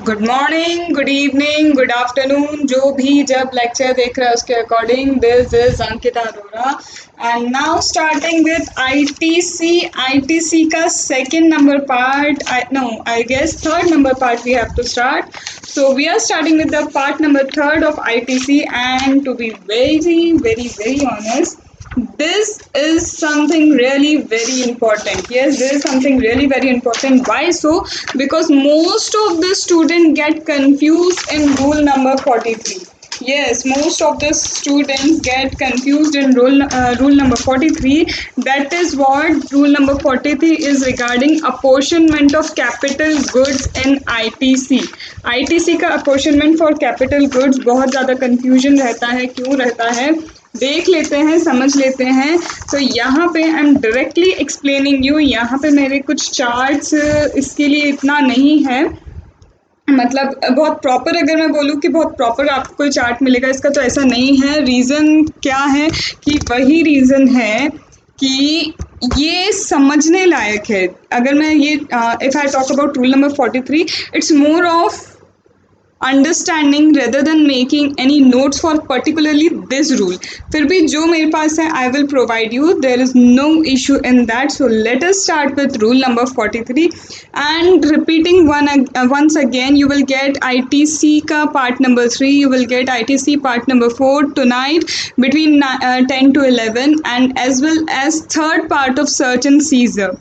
Good morning, good evening, good afternoon, जो भी जब लेक्चर देख रहा है उसके according. This is Ankita Arora and now starting with ITC का second number part, I guess third number part we have to start. So we are starting with the part number third of ITC, and to be very honest, this is something really very important. Yes, this is something really very important. Why so? Because most of the students get confused in rule number 43. Yes, most of the students get confused in rule number 43. That is what rule number 43 is regarding apportionment of capital goods in ITC. ITC का apportionment for capital goods बहुत ज़्यादा confusion रहता है. क्यों रहता है? देख लेते हैं, समझ लेते हैं. तो यहाँ पे I am directly explaining you. यहाँ पे मेरे कुछ चार्ट्स इसके लिए इतना नहीं है, मतलब बहुत प्रॉपर अगर मैं बोलूँ कि बहुत प्रॉपर आपको कोई चार्ट मिलेगा, इसका तो ऐसा नहीं है. रीज़न क्या है कि वही रीज़न है कि ये समझने लायक है. अगर मैं ये if I talk about rule number 43, it's more of understanding rather than making any notes for particularly this rule. फिर भी जो मेरे पास है I will provide you. There is no issue in that. So let us start with rule number 43 and repeating once again. You will get ITC का part number 3. You will get ITC part number 4 tonight between 10 to 11, and as well as third part of search and seizure.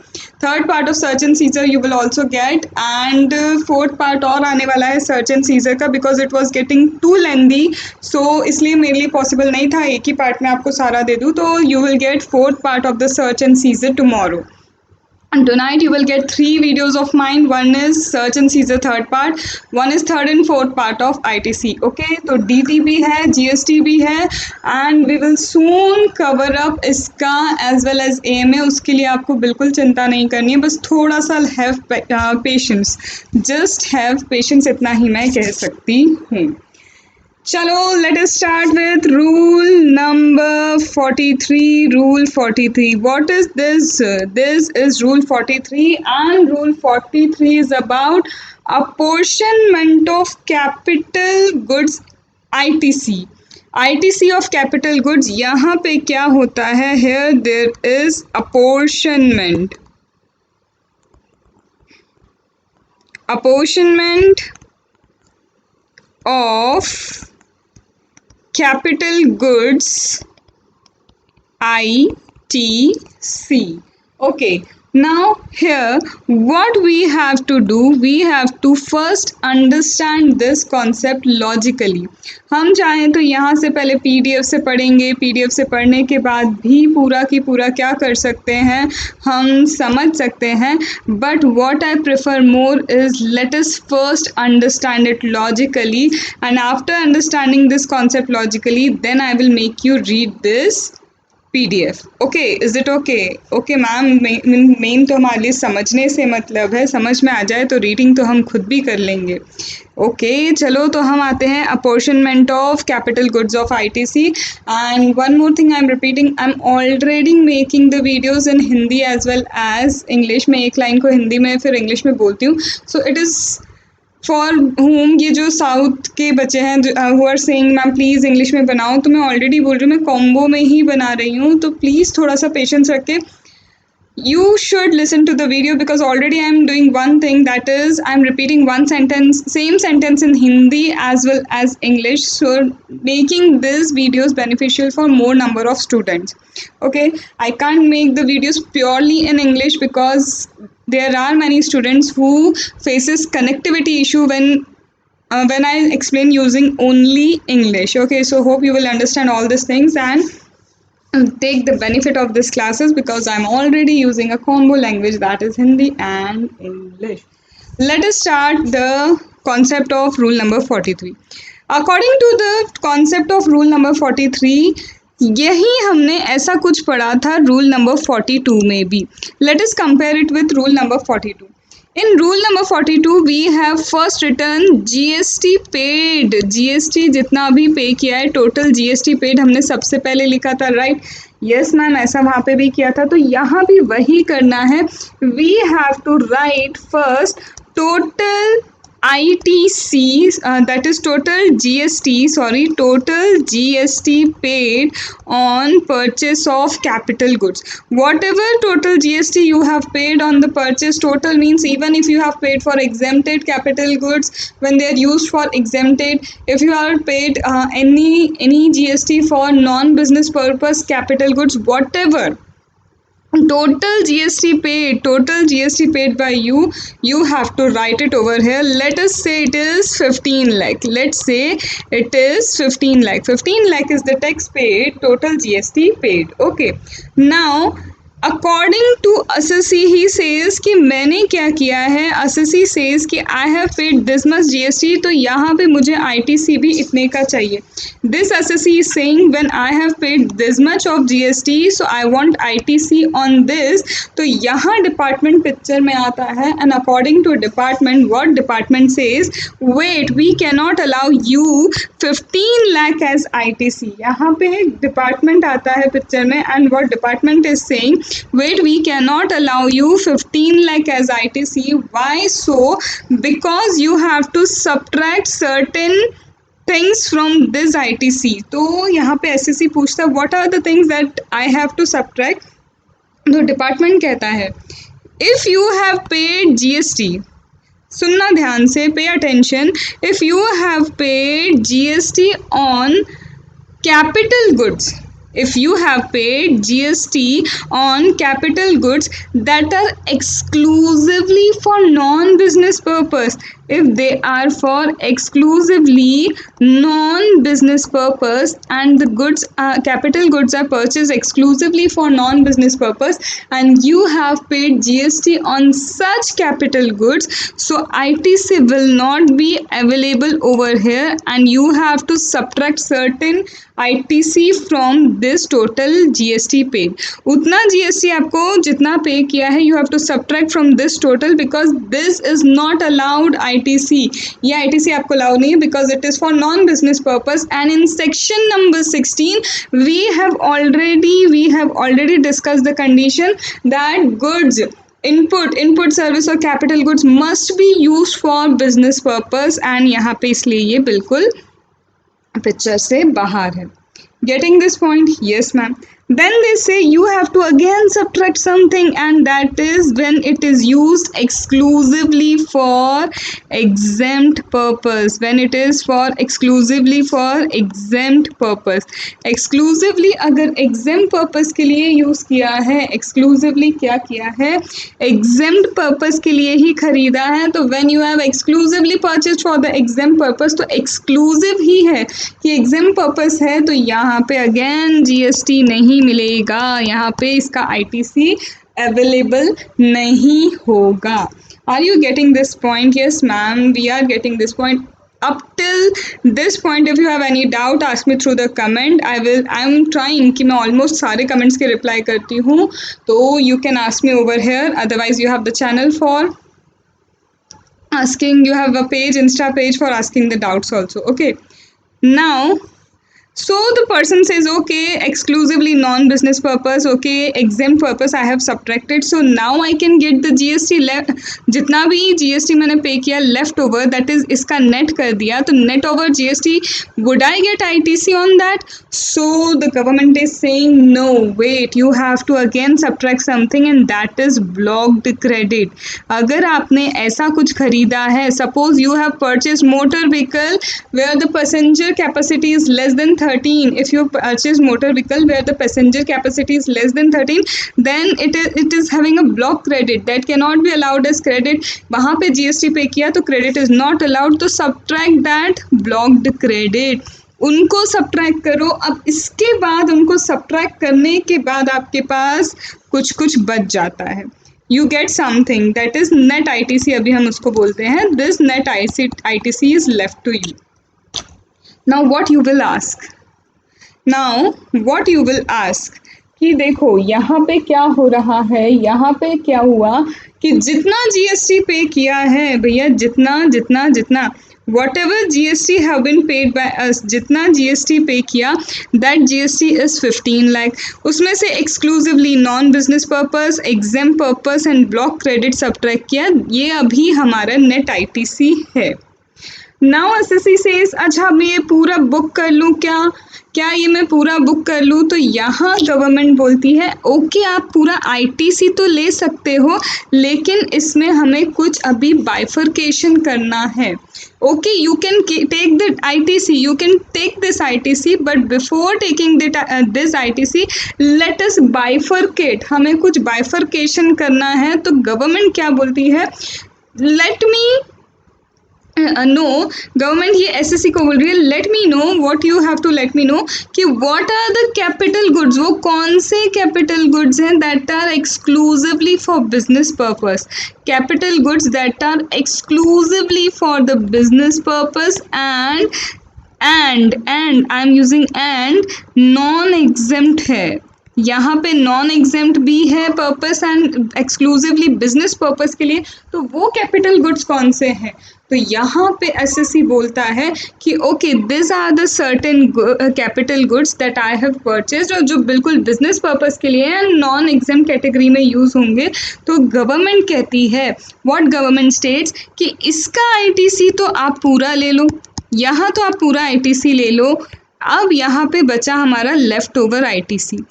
Third part of search and seizure you will also get, and fourth part और आने वाला है search and seizure का, because it was getting too lengthy. So इसलिए मेरे लिए possible नहीं था एक ही पार्ट में आपको सारा दे दूँ. तो you will gate fourth part of the search and scissor tomorrow. And tonight you will get 3 videos of mine. One is search and seizure third part, one is third and fourth part of ITC. Okay, तो DT भी है, GST भी है, and we will soon cover up इसका as well as AMA. उसके लिए आपको बिल्कुल चिंता नहीं करनी है, बस थोड़ा सा have patience, just have patience, इतना ही मैं कह सकती हूँ. चलो, let us start with rule number 43. Rule 43. What is this? This is rule 43, and rule 43 is about apportionment of capital goods ITC. ITC of capital goods. यहाँ पे क्या होता है? Here there is apportionment. Apportionment of capital goods ITC. Okay, now here what we have to do, we have to first understand this concept logically. हम चाहें तो यहाँ से पहले PDF से पढ़ेंगे, PDF से पढ़ने के बाद भी पूरा की पूरा क्या कर सकते हैं, हम समझ सकते हैं. But what I prefer more is let us first understand it logically, and after understanding this concept logically, then I will make you read this PDF. Okay, is it okay? Okay ma'am, main तो हमारे लिए समझने से मतलब है, समझ में आ जाए तो रीडिंग तो हम खुद भी कर लेंगे. ओके, चलो तो हम आते हैं apportionment of capital goods of ITC. And one more thing I am repeating, I am already making the videos in Hindi as well as English. में एक लाइन को हिंदी में फिर इंग्लिश में बोलती हूँ. So it is for home, ये जो साउथ के बच्चे हैं who are saying ma'am please English में बनाओ, तो मैं ऑलरेडी बोल रही हूँ, मैं कॉम्बो में ही बना रही हूँ. तो प्लीज़ थोड़ा सा पेशेंस रख के you should listen to the video, because already I am doing one thing, that is I am repeating one sentence, same sentence in Hindi as well as English, so making these videos beneficial for more number of students. Okay, I can't make the videos purely in English because there are many students who faces connectivity issue when I explain using only English. Okay, so hope you will understand all these things and take the benefit of these classes, because I'm already using a combo language, that is Hindi and English. Let us start the concept of rule number 43. According to the concept of rule number 43, यही हमने ऐसा कुछ पढ़ा था rule number 42 में भी. Let us compare it with rule number 42. In rule number 42 we have first written GST paid. GST जितना भी पे किया है, टोटल GST paid हमने सबसे पहले लिखा था, राइट? यस मैम, ऐसा वहाँ पे भी किया था, तो यहाँ भी वही करना है. We have to write first total ITC, that is total GST, sorry, total GST paid on purchase of capital goods. Whatever total GST you have paid on the purchase, total means even if you have paid for exempted capital goods when they are used for exempted, if you have paid any GST for non-business purpose capital goods, whatever total GST paid by you have to write it over here. Let us say it is 15 lakh. Let's say it is 15 lakh. 15 lakh is the tax paid, total GST paid. Okay. Now according to assessee he says कि मैंने क्या किया है, assessee says कि I have paid this much GST, तो यहाँ पे मुझे आईटीसी भी इतने का चाहिए. This assessee is saying when I have paid this much of GST so I want ITC on this. तो यहाँ डिपार्टमेंट पिक्चर में आता है and according to department what department says, wait we can not allow you 15 lakh as ITC. यहाँ पे department आता है picture में and what department is saying, wait, we cannot allow you 15 lakh as ITC. Why so? Because you have to subtract certain things from this ITC. तो यहाँ पे SSC पूछता है what are the things that I have to subtract. तो department कहता है if you have paid GST, सुनना ध्यान से, pay attention, if you have paid GST on capital goods, if you have paid GST on capital goods that are exclusively for non-business purpose, if they are for exclusively non-business purpose and the goods capital goods are purchased exclusively for non-business purpose and you have paid GST on such capital goods, so ITC will not be available over here and you have to subtract certain ITC from this total GST paid. उतना GST आपको जितना पे किया है you have to subtract from this total because this is not allowed ITC. ये ITC आपको allowed नहीं है because it is for non-business purpose. And in section number 16 we have already discussed the condition that goods input service और capital goods must be used for business purpose and यहाँ पे इसलिए ये बिल्कुल picture से बाहर है. Getting this point? Yes ma'am. Then they say you have to again subtract something and that is when it is used exclusively for exempt purpose. When it is for exclusively for exempt purpose. Exclusively अगर exempt purpose के लिए use किया है, exclusively क्या किया है, exempt purpose के लिए ही खरीदा है, तो when you have exclusively purchased for the exempt purpose तो exclusive ही है कि exempt purpose है, तो यहाँ पे again GST नहीं मिलेगा, यहाँ पे इसका ITC अवेलेबल नहीं होगा. Are you getting this point? Yes ma'am, we are getting this point. Up till this point if you have any doubt ask me through the comment. I am trying कि मैं almost सारे comments के reply करती हूँ, तो you can ask me over here. Otherwise you have the channel for asking, you have a page, Insta page for asking the doubts also. Okay, now so the person says okay, exclusively non-business purpose, okay, exempt purpose I have subtracted, so now I can get the GST left. जितना भी GST मैंने पे किया left over, that is इसका net कर दिया, तो net over GST would I get ITC on that? So the government is saying no, wait, you have to again subtract something and that is blocked credit. अगर आपने ऐसा कुछ खरीदा है, suppose you have purchased motor vehicle where the passenger capacity is less than 13. If you purchase motor vehicle where the passenger capacity is less than 13, then it is having a block credit that cannot be allowed as credit. वहाँ पे GST पे किया तो credit is not allowed, तो subtract that blocked credit. उनको subtract करो. अब इसके बाद उनको सब्ट्रैक्ट करने के बाद आपके पास कुछ कुछ बच जाता है. You get something that is net ITC, अभी हम उसको बोलते हैं. This net ITC is left to you. Now what you will ask? कि देखो यहाँ पे क्या हो रहा है, यहाँ पे क्या हुआ कि जितना जीएसटी पे किया है भैया, जितना जितना जितना whatever GST have been paid by us, जितना जीएसटी पे किया दैट जीएसटी इज 15 लाख। उसमें से exclusively non business purpose, exam purpose and block credit subtract किया, ये अभी हमारा नेट आईटीसी है। नाउ एसएससी सेज अच्छा मैं ये पूरा बुक कर लूँ क्या, क्या ये मैं पूरा बुक कर लूँ? तो यहाँ गवर्नमेंट बोलती है ओके आप पूरा आईटीसी तो ले सकते हो, लेकिन इसमें हमें कुछ अभी बाइफर्केशन करना है। Okay you can take the ITC, you can take this ITC, but before taking this ITC let us bifurcate, हमें कुछ बाइफर्केशन करना है। तो गवर्नमेंट क्या बोलती है, लेट मी नो, गवर्नमेंट ये एसएससी को बोल रही है let me know, what you have to let me know कि what are the capital goods, वो कौन से कैपिटल गुड्स हैं that are exclusively for business purpose, capital goods that are exclusively for the business purpose and I am using and non exempt है, यहाँ पे non exempt भी है purpose and exclusively business purpose के लिए। तो वो कैपिटल गुड्स कौन से हैं? तो यहाँ पे एसएससी बोलता है कि okay this are the certain capital goods that I have purchased, और जो बिल्कुल बिजनेस पर्पस के लिए एंड नॉन एग्जाम कैटेगरी में यूज़ होंगे। तो गवर्नमेंट कहती है, व्हाट गवर्नमेंट स्टेट्स कि इसका आईटीसी तो आप पूरा ले लो, यहाँ तो आप पूरा आईटीसी ले लो। अब यहाँ पे बचा हमारा लेफ्ट ओवर आईटीसी,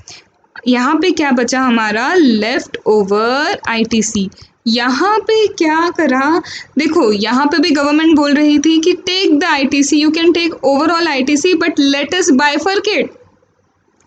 यहाँ पे क्या बचा हमारा लेफ्ट ओवर आईटीसी। यहाँ पे क्या करा, देखो यहाँ पे भी गवर्नमेंट बोल रही थी कि take the ITC, you can take overall ITC but let us bifurcate.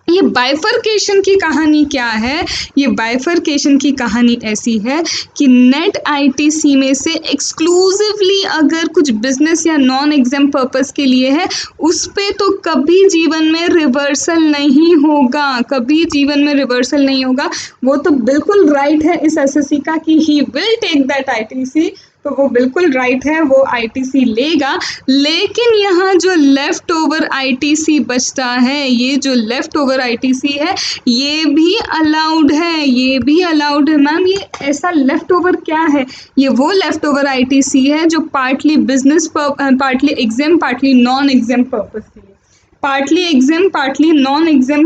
ये बाइफरकेशन की कहानी क्या है, ये बाइफरकेशन की कहानी ऐसी है कि नेट आईटीसी में से एक्सक्लूसिवली अगर कुछ बिजनेस या नॉन एग्जाम पर्पस के लिए है, उस पे तो कभी जीवन में रिवर्सल नहीं होगा, कभी जीवन में रिवर्सल नहीं होगा। वो तो बिल्कुल राइट है इस एसएससी का कि he will take that ITC, तो वो बिल्कुल राइट है, वो आईटीसी लेगा। लेकिन यहाँ जो लेफ्ट ओवर आईटीसी बचता है, ये जो लेफ्ट ओवर आईटीसी है ये भी अलाउड है, ये भी अलाउड है। मैम ये ऐसा लेफ्ट ओवर क्या है? ये वो लेफ्ट ओवर आईटीसी है जो partly business partly exam partly non exam purpose के लिए, partly exam partly non exam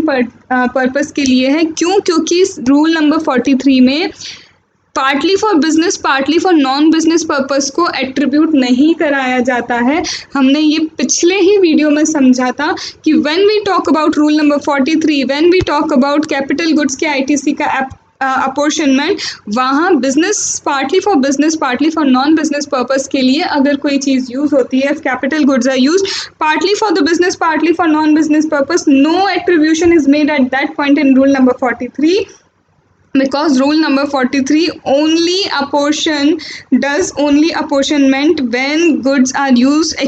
purpose के लिए है। क्यों? क्योंकि रूल नंबर 43 में partly for business partly for non business purpose को एट्रीब्यूट नहीं कराया जाता है। हमने ये पिछले ही वीडियो में समझा था कि when we talk about rule number 43, when we talk about capital goods के आईटीसी का अपॉर्शनमेंट, वहाँ business partly for non business purpose के लिए अगर कोई चीज़ यूज़ होती है, capital goods are use partly for the business partly for non business purpose, no attribution is made at that point in rule number 43, because rule number 43 only does only apportionment when goods are used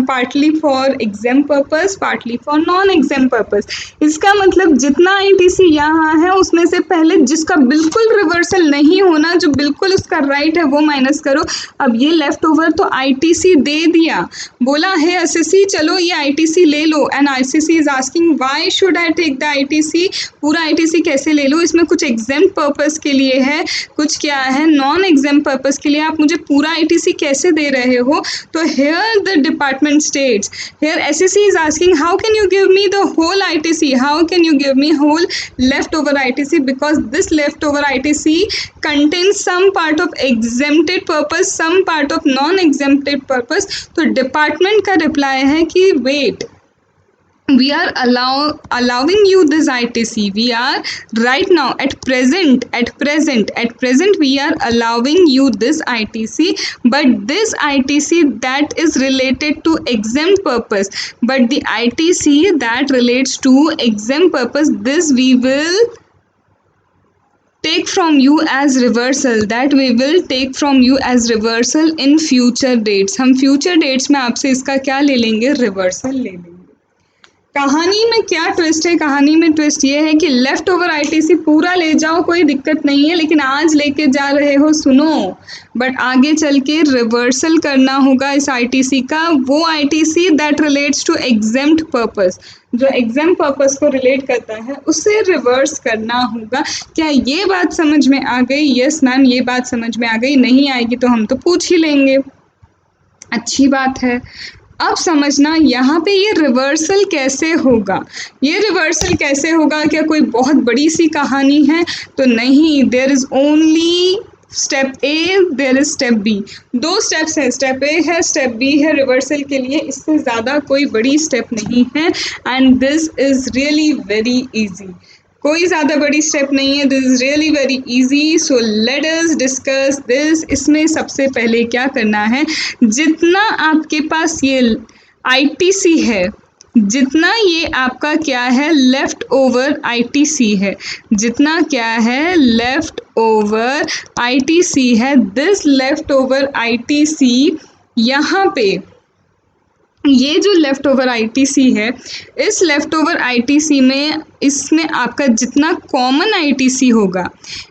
partly for exam purpose, partly for non exam purpose। इसका मतलब जितना ITC यहाँ है उसमें से पहले जिसका बिल्कुल रिवर्सल नहीं होना, जो बिल्कुल उसका राइट है, वो माइनस करो। अब ये लेफ्ट ओवर तो आईटीसी दे दिया, बोला है एसएससी चलो ये आईटीसी ले लो, and ICC is asking why should I take the ITC, पूरा आईटीसी कैसे ले लो, इसमें कुछ एग्जाम पर्पस के लिए है, कुछ क्या है नॉन एग्जाम पर्पस के लिए, आप मुझे पूरा आईटीसी कैसे दे रहे हो? तो here the department states, here SSC is asking how can you give me the whole ITC, how can you give me whole leftover ITC, because this leftover ITC contains some part of exempted purpose, some part of non exempted purpose। तो department का reply है कि wait, we are allowing you this ITC, we are right now at present we are allowing you this ITC, but this ITC that is related to exempt purpose, but the ITC that relates to exempt purpose, this we will take from you as reversal, that we will take from you as reversal in future dates। हम future dates में आपसे इसका क्या ले लेंगे? Reversal ले लेंगे। कहानी में क्या ट्विस्ट है, कहानी में ट्विस्ट ये है कि लेफ्ट ओवर आईटीसी पूरा ले जाओ कोई दिक्कत नहीं है, लेकिन आज लेके जा रहे हो सुनो, बट आगे चल के रिवर्सल करना होगा इस आईटीसी का, वो ITC that relates to exempt purpose, जो एग्जाम पर्पस को रिलेट करता है उसे रिवर्स करना होगा। क्या ये बात समझ में आ गई? यस मैम, ये बात समझ में आ गई। नहीं आएगी तो हम तो पूछ ही लेंगे, अच्छी बात है। अब समझना यहाँ पे ये रिवर्सल कैसे होगा, ये रिवर्सल कैसे होगा, क्या कोई बहुत बड़ी सी कहानी है? तो नहीं, there is only step A, there is step B. दो स्टेप्स हैं, स्टेप ए है, स्टेप बी है रिवर्सल के लिए, इससे ज़्यादा कोई बड़ी स्टेप नहीं है। And this is really very easy, कोई ज़्यादा बड़ी स्टेप नहीं है, this is really very easy. So let us discuss this. इसमें सबसे पहले क्या करना है, जितना आपके पास ये आईटीसी है, जितना ये आपका क्या है लेफ़्ट ओवर आईटीसी है, जितना क्या है लेफ़्ट ओवर आईटीसी है, दिस लेफ़्ट ओवर आईटीसी, यहाँ पे ये जो लेफ़्ट ओवर आईटीसी है, इस लेफ़्ट ओवर आईटीसी में इसमें आपका जितना कॉमन आईटीसी होगा,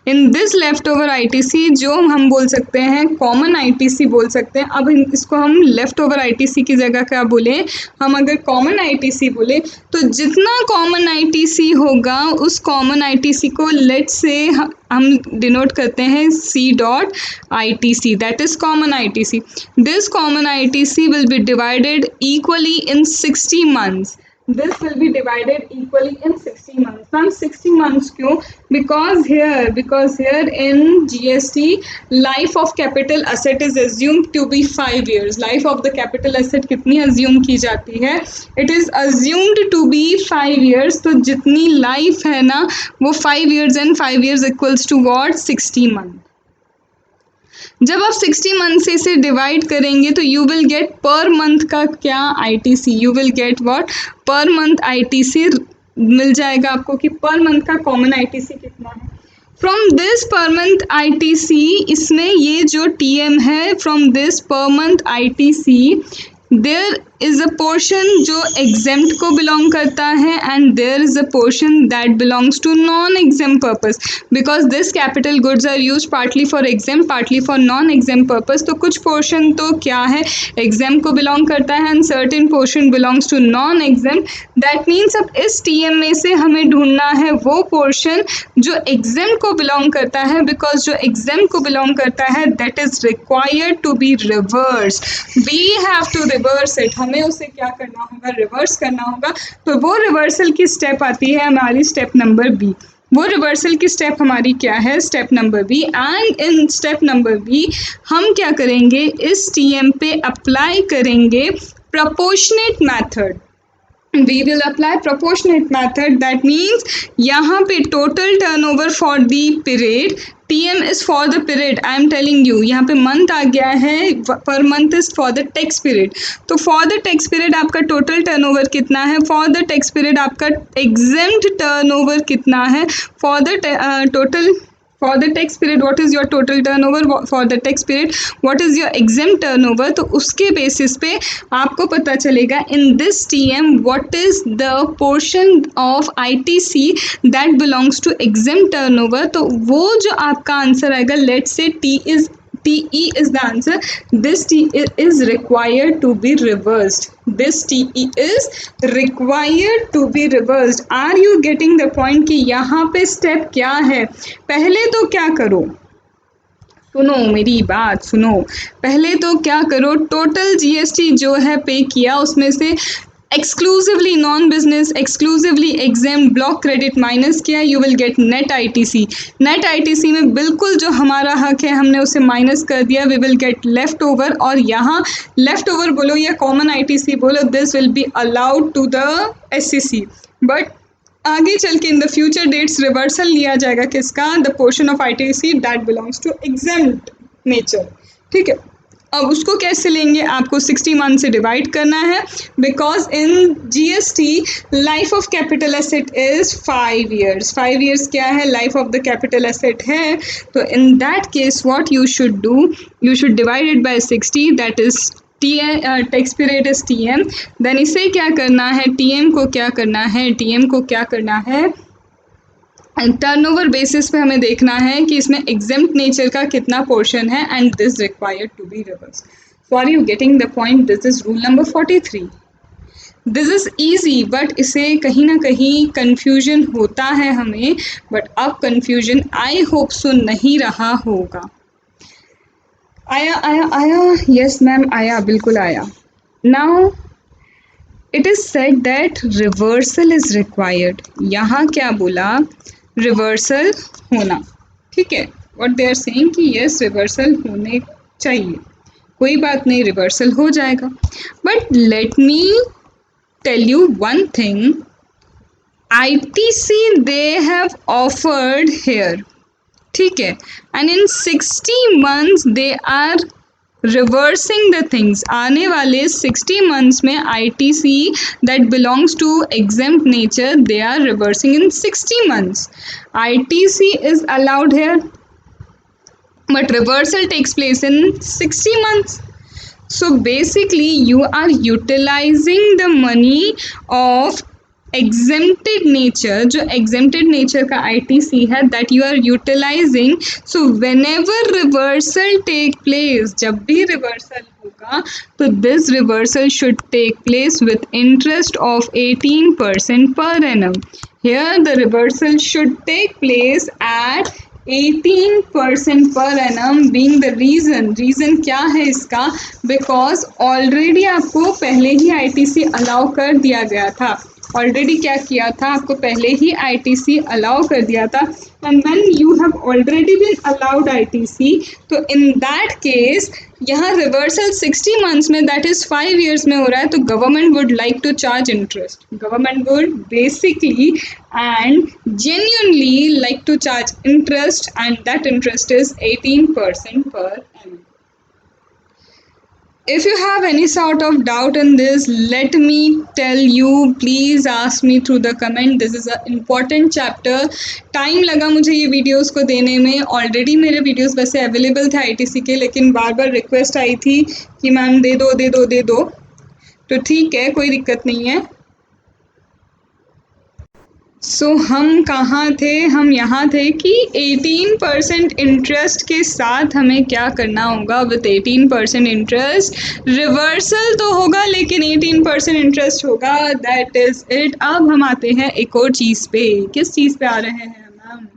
in this left over ITC, जो हम बोल सकते हैं कॉमन आईटीसी बोल सकते हैं। अब इसको हम लेफ़्ट ओवर आईटीसी की जगह क्या बोले, हम अगर कॉमन आईटीसी बोले तो जितना कॉमन आईटीसी होगा उस कॉमन आईटीसी को लेट्स से हम डिनोट करते हैं C dot ITC, that is common ITC. This common ITC will be divided equally in 60 months. This will be divided equally in 60 months. From 60 months क्यों? Because here in GST life of capital asset is assumed to be 5 years. Life of the capital asset कितनी assume की जाती है? It is assumed to be 5 years. तो जितनी life है ना वो 5 years and 5 years equals to what? 60 months. जब आप 60 मंथ से इसे डिवाइड करेंगे तो you will get per month का क्या ITC, you will get what, per month ITC मिल जाएगा आपको कि पर मंथ का कॉमन आईटीसी कितना है। From this per month ITC, इसमें ये जो टीएम है, from this per month ITC there is a portion जो एग्जेम्प्ट को बिलोंग करता है and there is a portion that belongs to non exempt purpose, because this capital goods are use partly for exempt partly for non exempt purpose. तो कुछ portion तो क्या है exempt को बिलोंग करता है and certain portion belongs to non exempt. That means अब इस टीएम में से हमें ढूंढना है वो पोर्शन जो एग्जेम्प्ट को बिलोंग करता है, बिकॉज जो एग्जेम्प्ट को बिलोंग करता है that is required to be reverse, we have to reverse it, हमें उसे क्या करना होगा, रिवर्स करना होगा। तो वो रिवर्सल की स्टेप आती है हमारी स्टेप नंबर बी, वो रिवर्सल की स्टेप हमारी क्या है, step number B. And in step number B हम क्या करेंगे, इस टीएम पे अप्लाई करेंगे proportionate method, we will apply proportionate method। that means यहाँ पे total turnover for the period, TM is for the period, I am telling you यहाँ पे month आ गया है, per month is for the tax period। तो for the tax period आपका total turnover कितना है, for the tax period आपका exempt turnover कितना है, for the total for the tax period what is your total turnover, for the tax period what is your exempt turnover। तो उसके basis पे आपको पता चलेगा in this TM what is the portion of ITC that belongs to exempt turnover। तो वो जो आपका आंसर आएगा, let's say TE is the answer, this TE is required to be reversed, this TE is required to be reversed। Are you getting the point कि यहाँ पे step क्या है? पहले तो क्या करो, सुनो मेरी बात सुनो, पहले तो क्या करो, टोटल जीएसटी जो है पे किया उसमें से exclusively non business, exclusively exam block credit minus किया, you will get net ITC. Net ITC में बिल्कुल जो हमारा हक है हमने उसे माइनस कर दिया, we will get leftover, और यहाँ लेफ्ट ओवर बोलो या कॉमन आईटीसी बोलो, this will be allowed to the SCC. But आगे चल के in the future dates reversal लिया जाएगा किसका, the portion of ITC that belongs to exempt nature, ठीक है। अब उसको कैसे लेंगे, आपको 60 मंथ से डिवाइड करना है, because in GST life of capital asset is 5 years, 5 years क्या है, life of the capital asset है। तो in that case what you should do, you should divide it by 60, that is tax period is TM, then इसे क्या करना है, TM को क्या करना है, TM को क्या करना है, टर्नओवर बेसिस पे हमें देखना है कि इसमें एग्जेम्प्ट नेचर का कितना पोर्शन है and this required to be reverse. So are you getting the point? This is rule number 43. This is easy, but इसे कहीं ना कहीं कन्फ्यूजन होता है हमें, बट अब कन्फ्यूजन आई होप सो नहीं रहा होगा. आया आया आया, यस मैम आया, बिल्कुल आया. Now it is said that reversal is required. यहाँ क्या बोला, रिवर्सल होना. ठीक है, व्हाट दे आर सेइंग कि यस रिवर्सल होने चाहिए. कोई बात नहीं, रिवर्सल हो जाएगा. But let me tell you one thing, ITC they have offered here, ठीक है, and in 60 months they are reversing the things. आने वाले 60 months में ITC that belongs to exempt nature they are reversing in 60 months. ITC is allowed here, but reversal takes place in 60 months. So basically you are utilizing the money of exempted nature, जो exempted nature का ITC है, that you are utilizing. So whenever reversal take place, जब भी reversal होगा तो this reversal should take place with interest of 18% per annum. Here the reversal should take place at 18% per annum. being the reason क्या है इसका, because already आपको पहले ही ITC allow कर दिया गया था. ऑलरेडी क्या किया था, आपको पहले ही ITC अलाउ कर दिया था. And when you have already been allowed ITC, तो इन दैट केस यहाँ रिवर्सल 60 मंथ्स में, दैट इज 5 years में हो रहा है, तो government would like to charge interest. Government would basically and genuinely like to charge interest, and that interest is 18% per annum. If you have any sort of doubt in this, let me tell you, please ask me through the comment. This is an important chapter. Time लगा मुझे ये videos को देने में. Already मेरे videos वैसे available थे ITC के, लेकिन बार बार रिक्वेस्ट आई थी कि मैम दे दो दे दो दे दो, तो ठीक है, कोई दिक्कत नहीं है. सो हम कहाँ थे, हम यहाँ थे कि 18% इंटरेस्ट के साथ हमें क्या करना होगा. विथ 18% इंटरेस्ट रिवर्सल तो होगा, लेकिन 18% इंटरेस्ट होगा. That is it. अब हम आते हैं एक और चीज़ पे. किस चीज़ पे आ रहे हैं मैम?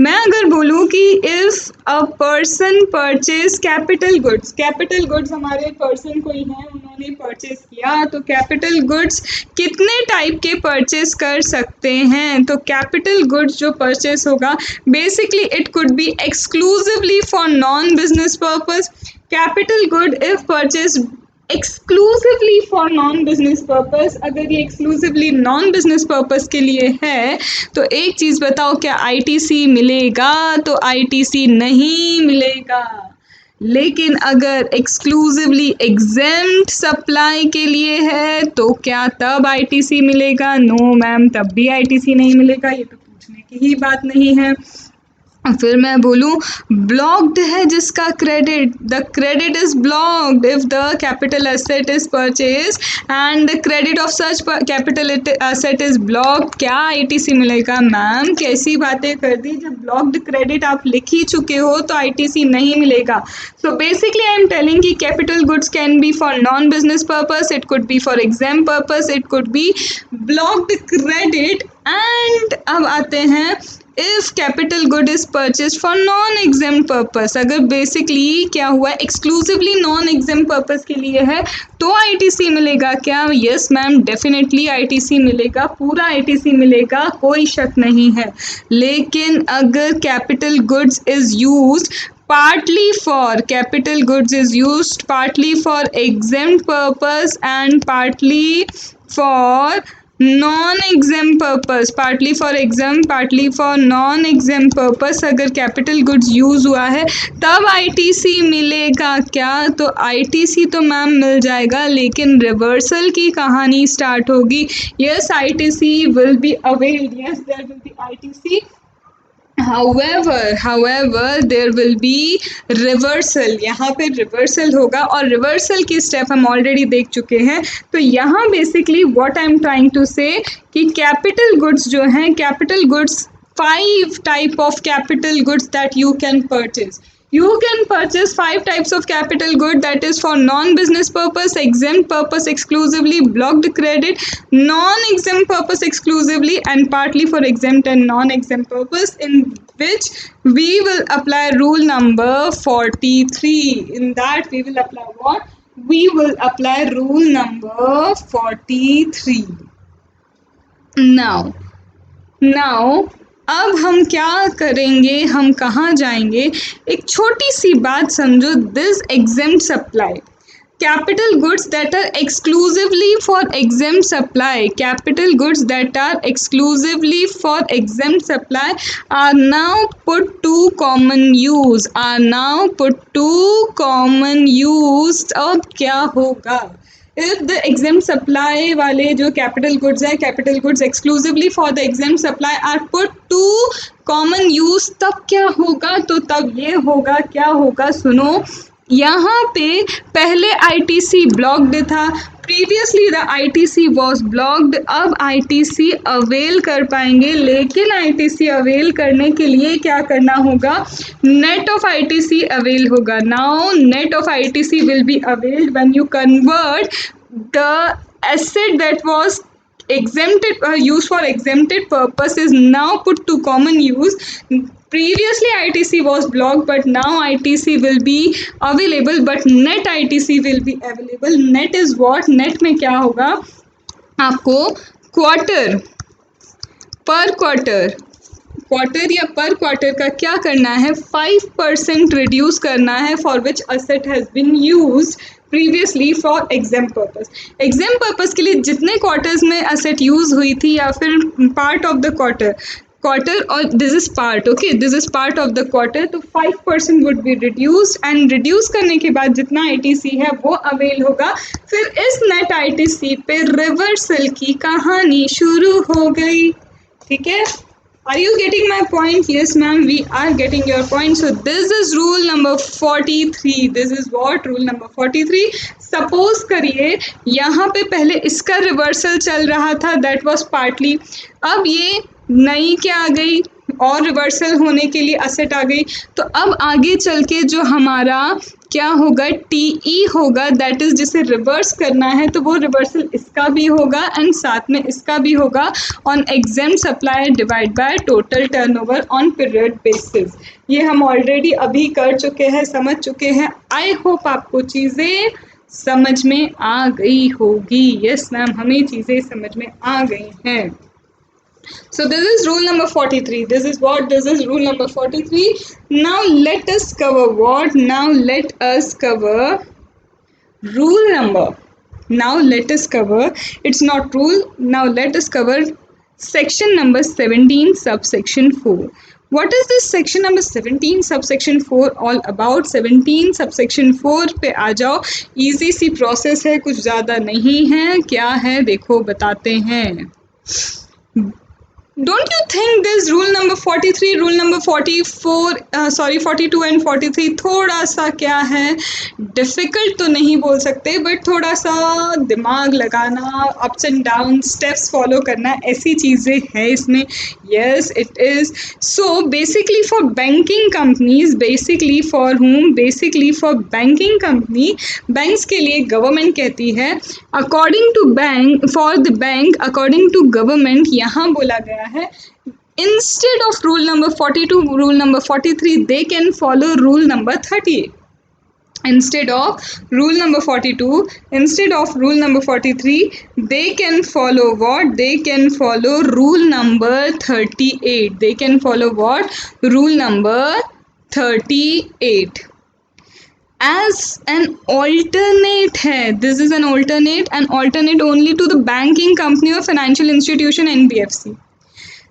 मैं अगर बोलूँ कि if a person purchase capital goods, capital goods हमारे पर्सन कोई है, उन्होंने परचेज किया, तो कैपिटल गुड्स कितने टाइप के परचेज कर सकते हैं. तो कैपिटल गुड्स जो परचेज होगा, basically it could B exclusively for non business purpose. Capital good if purchase exclusively for non business purpose. अगर ये एक्सक्लूसिवली नॉन बिजनेस पर्पस के लिए है, तो एक चीज़ बताओ, क्या ITC मिलेगा? तो ITC नहीं मिलेगा. लेकिन अगर एक्सक्लूसिवली एग्जेम्प्ट सप्लाई के लिए है, तो क्या तब ITC मिलेगा? नो मैम, तब भी ITC नहीं मिलेगा. ये तो पूछने की ही बात नहीं है. फिर मैं बोलूँ ब्लॉक्ड है जिसका credit, the credit is blocked if the capital asset is purchase and the credit of such capital asset is blocked. क्या ITC मिलेगा? मैम कैसी बातें कर दी, जब ब्लॉक्ड क्रेडिट आप लिख ही चुके हो तो ITC नहीं मिलेगा. So basically I am telling कि capital goods can be for non business purpose, it could be for exam purpose, it could be blocked credit. And अब आते हैं if capital good is purchase for non exam purpose. अगर basically क्या हुआ, exclusively non exam purpose के लिए है, तो ITC मिलेगा क्या? यस मैम, डेफिनेटली ITC मिलेगा, पूरा ITC मिलेगा, कोई शक नहीं है. लेकिन अगर capital goods is used partly for, capital goods is used partly for exempt purpose and partly for non-exempt purpose, partly for exempt, partly for non-exempt purpose. अगर capital goods use हुआ है, तब ITC मिलेगा क्या? तो ITC तो ma'am मिल जाएगा, लेकिन रिवर्सल की कहानी स्टार्ट होगी. Yes, ITC will be availed. Yes, there will be ITC however there will be reversal, यहाँ पे reversal होगा और reversal की step हम already देख चुके हैं। तो यहाँ basically what I'm trying to say कि capital goods जो हैं, capital goods, 5 type of capital goods that you can purchase. You can purchase 5 types of capital good, that is for non-business purpose, exempt purpose exclusively, blocked credit, non-exempt purpose exclusively, and partly for exempt and non-exempt purpose, in which we will apply rule number 43. In that we will apply what? We will apply rule number 43. Now अब हम क्या करेंगे, हम कहाँ जाएंगे? एक छोटी सी बात समझो, this exempt supply, capital goods that are exclusively for exempt supply, capital goods that are exclusively for exempt supply are now put to common use, are now put to common use. अब क्या होगा? If the exempt supply वाले जो capital goods है, capital goods exclusively for the exempt supply are put to common use, तब क्या होगा? तो तब ये होगा, क्या होगा सुनो, यहाँ पे पहले ITC blocked था, previously the ITC was blocked, अब ITC avail कर पाएंगे, लेकिन ITC avail करने के लिए क्या करना होगा? Net of ITC avail होगा. Now net of ITC will be availed when you convert the asset that was exempted, used for exempted purpose is now put to common use. Previously ITC was blocked, but now ITC will be available, but net ITC will be available. Net is what? Net में क्या होगा? आपको quarter या पर quarter का क्या करना है? 5% रिड्यूस करना है, for which asset has been used previously for exam purpose. Exam purpose के लिए जितने क्वार्टर्स में असेट यूज हुई थी या फिर पार्ट ऑफ द क्वार्टर और this is part, okay, this is part of the quarter, तो 5% would be reduced, and reduce करने के बाद जितना आईटीसी है वो अवेल होगा. फिर इस नेट आईटीसी पे रिवर्सल की कहानी शुरू हो गई. ठीक है, are you getting my point? Yes ma'am, we are getting your point. So this is rule number 43. This is what? Rule number 43. Suppose करिए यहाँ पे पहले इसका रिवर्सल चल रहा था, दैट वाज पार्टली, अब ये नई क्या आ गई और रिवर्सल होने के लिए असेट आ गई. तो अब आगे चल के जो हमारा क्या होगा? टीई होगा, दैट इज जिसे रिवर्स करना है, तो वो रिवर्सल इसका भी होगा एंड साथ में इसका भी होगा on exempt supply divide by total turnover on period basis. ये हम ऑलरेडी अभी कर चुके हैं, समझ चुके हैं. आई होप आपको चीज़ें समझ में आ गई होगी. यस मैम, हमें चीज़ें समझ में आ गई हैं. So this is rule number 43. This is what? This is rule number 43. Now let us cover what? Now let us cover rule number. Now let us cover, it's not rule. Now let us cover section number 17 subsection 4. What is this section number 17 subsection 4 all about? 17 subsection 4 पे आ जाओ. easy सी process है, कुछ ज़्यादा नहीं है. क्या है देखो बताते हैं. Don't you think this rule number 43, rule number 44, 42 and 43 थोड़ा सा क्या है, डिफ़िकल्ट तो नहीं बोल सकते, बट थोड़ा सा दिमाग लगाना, ups and down steps follow करना, ऐसी चीज़ें हैं इसमें. Yes it is. So basically for banking companies, basically for whom? Basically for banking company, banks के लिए गवर्नमेंट कहती है according to bank, for the bank according to government, यहाँ बोला गया है instead of rule number 42, rule number 43, they can follow rule number 38. Instead of rule number 42, instead of rule number 43, they can follow what? They can follow rule number 38. They can follow what? Rule number 38 as an alternate है. This is an alternate only to the banking company or financial institution NBFC.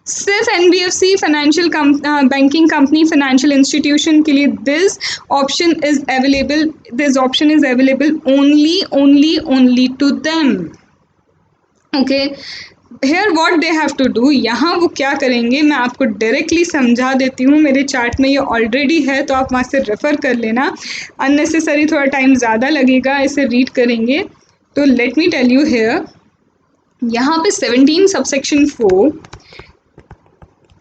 सिर्फ NBFC financial banking company financial institution के लिए this option is available only to them. Okay, here what they have to do, यहाँ वो क्या करेंगे मैं आपको directly समझा देती हूँ, मेरे चार्ट में ये ऑलरेडी है तो आप वहाँ से रेफ़र कर लेना, अननेसेसरी थोड़ा टाइम ज़्यादा लगेगा इसे रीड करेंगे। तो let me tell you here, यहाँ पे 17 सबसेक्शन 4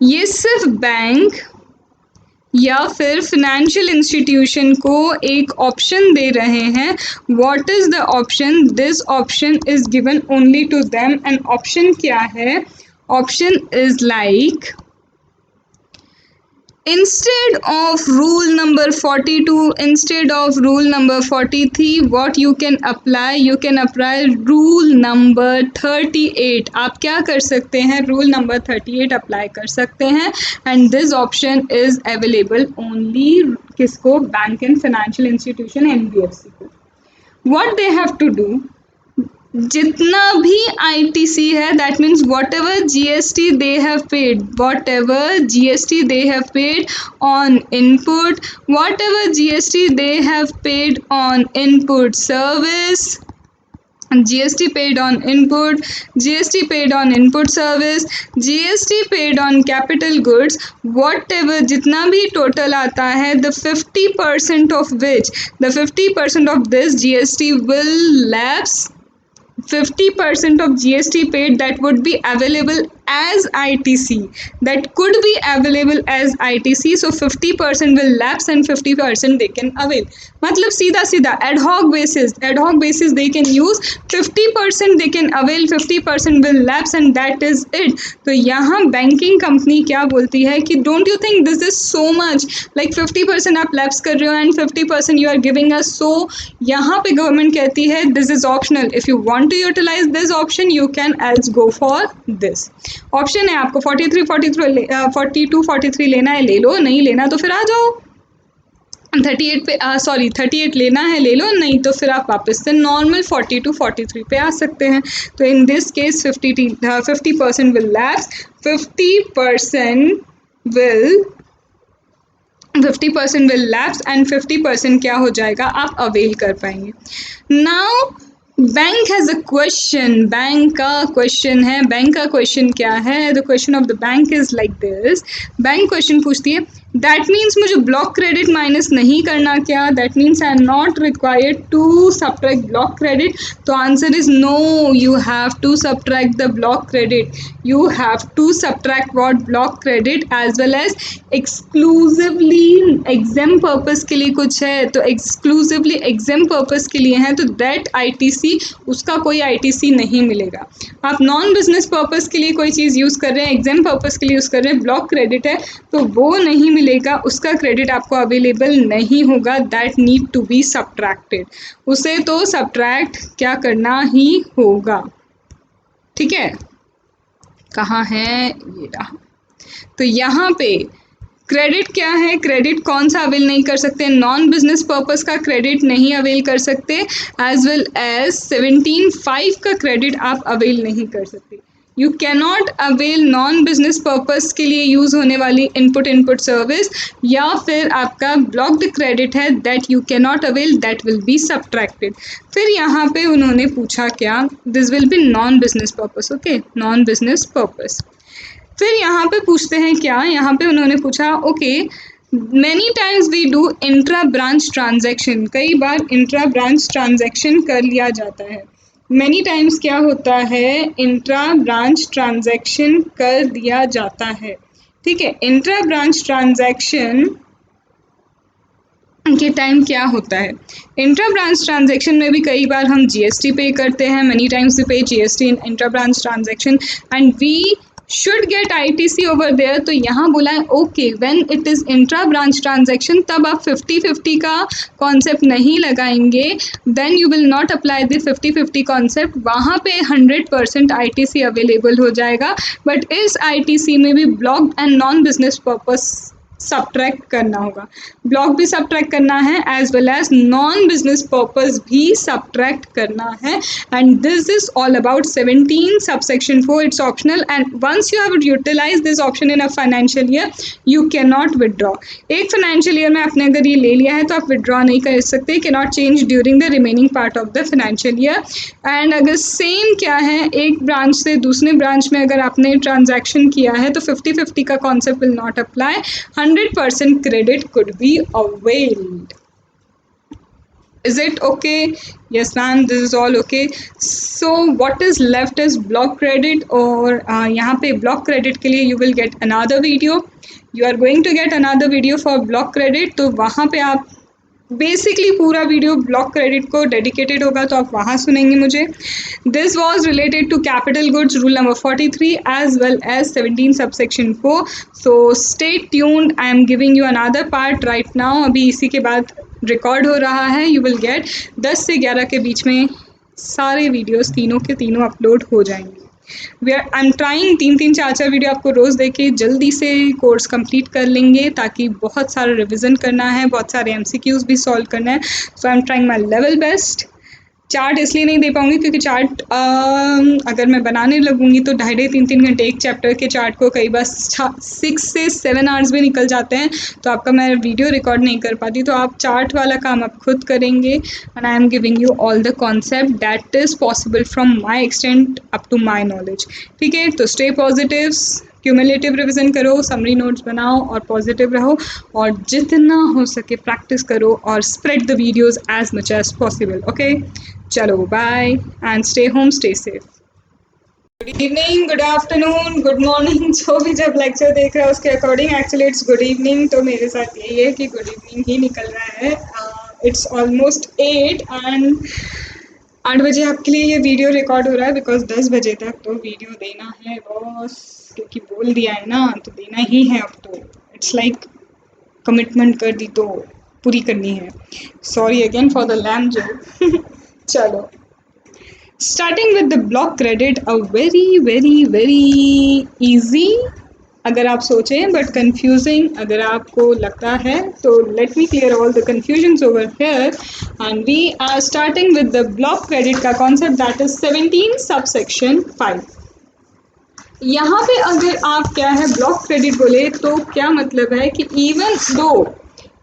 ये सिर्फ बैंक या फिर फिनेंशियल इंस्टीट्यूशन को एक ऑप्शन दे रहे हैं। What is the option? This option is given only to them. And option क्या है? Option is like, instead of rule number 42, instead of rule number 43, what you can apply? You can apply rule number 38। आप क्या कर सकते हैं? rule number 38 apply कर सकते हैं। And this option is available only किसको? Bank and financial institution, NBFC को। what they have to do, जितना भी ITC है, that means what ever GST they have paid, what ever GST they have paid on input, what ever GST they have paid on input service, GST paid on input, GST paid on input service, GST paid on capital goods, whatever जितना भी total आता है, the 50% of which, the 50% of this GST will lapse, 50% of GST paid that would be available as ITC, that could be available as ITC, so 50% will lapse and 50% they can avail। मतलब सीधा सीधा ad hoc basis they can use, 50% they can avail, 50% will lapse and that is it। तो यहाँ banking company क्या बोलती है कि don't you think this is so much, like 50% आप लैप्स कर रहे हो and 50% you are giving us. So यहाँ पे गवर्नमेंट कहती है this is optional, if you want to utilize this option you can else go for this. Option है आपको 42 43 लेना है ले लो, नहीं लेना तो फिर आ जाओ 38 पे, 38 लेना है ले लो, नहीं तो फिर आप वापस से नॉर्मल 42 43 पे आ सकते हैं। तो in this case 50% will lapse, 50% will lapse and 50% क्या हो जाएगा? आप अवेल कर पाएंगे। Now bank has a question, bank का क्वेश्चन है, बैंक का क्वेश्चन क्या है? The question of the bank is like this. Bank question पूछती है दैट मीन्स मुझे ब्लॉक क्रेडिट माइनस नहीं करना क्या? That means I am not required to subtract block credit. तो answer is no, you have to subtract the block credit, you have to subtract what? Block credit, as well as exclusively exam purpose के लिए कुछ है तो exclusively exam purpose के लिए है तो दैट ITC, उसका कोई ITC नहीं मिलेगा। आप नॉन बिजनेस पर्पस के लिए कोई चीज़ यूज़ कर रहे हैं, एग्जाम पर्पस के लिए यूज़ कर रहे हैं, ब्लॉक क्रेडिट है तो वो नहीं मिलेगा, उसका क्रेडिट आपको अवेलेबल नहीं होगा, that need to be subtracted. उसे तो सब्ट्रैक्ट क्या करना ही होगा, ठीक है? कहाँ है ये रहा। तो यहाँ पे क्रेडिट क्या है? क्रेडिट कौन सा अवेल नहीं कर सकते? नॉन बिजनेस पर्पस का क्रेडिट नहीं अवेल कर सकते, एज वेल एज 17(5) का क्रेडिट आप अवेल नहीं कर सकते। You cannot avail non business purpose के लिए यूज़ होने वाली इनपुट सर्विस, या फिर आपका ब्लॉक्ड क्रेडिट है that you cannot avail, that will be subtracted. फिर यहाँ पे उन्होंने पूछा क्या? This will B non business purpose, okay, non business purpose. फिर यहाँ पे पूछते हैं क्या? यहाँ पे उन्होंने पूछा okay many times we do intra branch transaction, कई बार इंट्रा ब्रांच ट्रांजैक्शन कर लिया जाता है। मैनी टाइम्स क्या होता है? इंट्रा ब्रांच ट्रांजैक्शन कर दिया जाता है, ठीक है। इंट्रा ब्रांच ट्रांजैक्शन के टाइम क्या होता है? इंट्रा ब्रांच ट्रांजैक्शन में भी कई बार हम GST पे करते हैं, many times we pay GST in intra branch transaction and we should get ITC over there. तो यहाँ बोला है okay when it is intra branch transaction तब आप 50-50 का कॉन्सेप्ट नहीं लगाएंगे, then you will not apply the 50-50 concept, वहाँ पे 100% ITC अवेलेबल हो जाएगा। बट इस ITC में भी blocked and non business purpose subtract करना होगा, ब्लॉक भी सब्ट्रैक्ट करना है as well as non business purpose भी सब्ट्रैक्ट करना है. And this is all about 17 subsection 4. It's optional and once you have utilized this option in a financial year you cannot withdraw. एक financial year में आपने अगर ये ले लिया है तो आप विड्रॉ नहीं कर सकते, can not change during the remaining part of the financial year. And अगर सेम क्या है, एक ब्रांच से दूसरे ब्रांच में अगर आपने ट्रांजैक्शन किया है तो 50-50 का concept will not apply, 100% credit could be availed. Is it okay? Yes ma'am, this is all okay. So what is left is block credit. और यहाँ पे block credit के लिए you will get another video. You are going to get another video for block credit. तो वहाँ पे आप basically पूरा वीडियो ब्लॉक क्रेडिट को डेडिकेटेड होगा, तो आप वहाँ सुनेंगे मुझे. This was related to capital goods rule number 43 as well as 17 subsection 4. So stay tuned, I am giving you another part right now. अभी इसी के बाद रिकॉर्ड हो रहा है. यू विल गेट 10 से 11 के बीच में सारे वीडियोस तीनों के तीनों अपलोड हो जाएंगे. आई एम ट्राइंग 3-4 वीडियो आपको रोज़ देके जल्दी से कोर्स कंप्लीट कर लेंगे, ताकि बहुत सारा रिवीजन करना है, बहुत सारे MCQs भी सॉल्व करना है. So I am trying my level best. Chart इसलिए नहीं दे पाऊँगी क्योंकि चार्ट अगर मैं बनाने लगूँगी तो 2.5-3 घंटे एक चैप्टर के चार्ट को कई बार 6 से 7 आवर्स भी निकल जाते हैं, तो आपका मैं वीडियो रिकॉर्ड नहीं कर पाती. तो आप चार्ट वाला काम आप खुद करेंगे. And I am giving you all the concept that is possible from my extent up to my knowledge. ठीक है, तो स्टे पॉजिटिव्स, क्यूमुलेटिव रिवीजन करो, समरी नोट्स बनाओ और पॉजिटिव रहो, और जितना हो सके प्रैक्टिस करो और spread the videos as much as possible. Okay, चलो bye and stay home, stay safe. Good evening, good afternoon, good morning, जो भी जब लेक्चर देख रहा है उसके according. Actually it's good evening, तो मेरे साथ यही है कि गुड इवनिंग ही निकल रहा है. इट्स ऑलमोस्ट 8 एंड 8 बजे आपके लिए ये वीडियो रिकॉर्ड हो रहा है, बिकॉज 10 बजे तक तो वीडियो देना है बॉस, क्योंकि बोल दिया है ना तो देना ही है. अब तो इट्स लाइक कमिटमेंट कर दी तो पूरी करनी है. Sorry again for the lame जो. चलो, starting with the block credit, a very very very easy अगर आप सोचें, बट कंफ्यूजिंग अगर आपको लगता है तो let me clear all the confusions over here. And we are starting with the block credit का कॉन्सेप्ट दैट इज 17 सबसेक्शन 5. यहाँ पे अगर आप क्या है ब्लॉक क्रेडिट बोले तो क्या मतलब है कि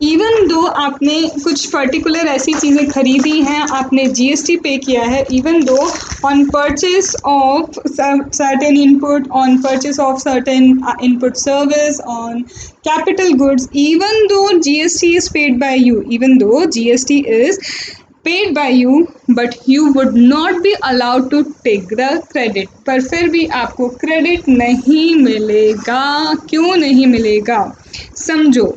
इवन दो आपने कुछ पर्टिकुलर ऐसी चीज़ें खरीदी हैं, आपने GST पे किया है, even though on purchase of certain input, on purchase of certain input service, on capital goods, even though GST is paid by you, even though GST is paid by you, but you would not be allowed to take the credit. पर फिर भी आपको credit नहीं मिलेगा. क्यों नहीं मिलेगा, समझो.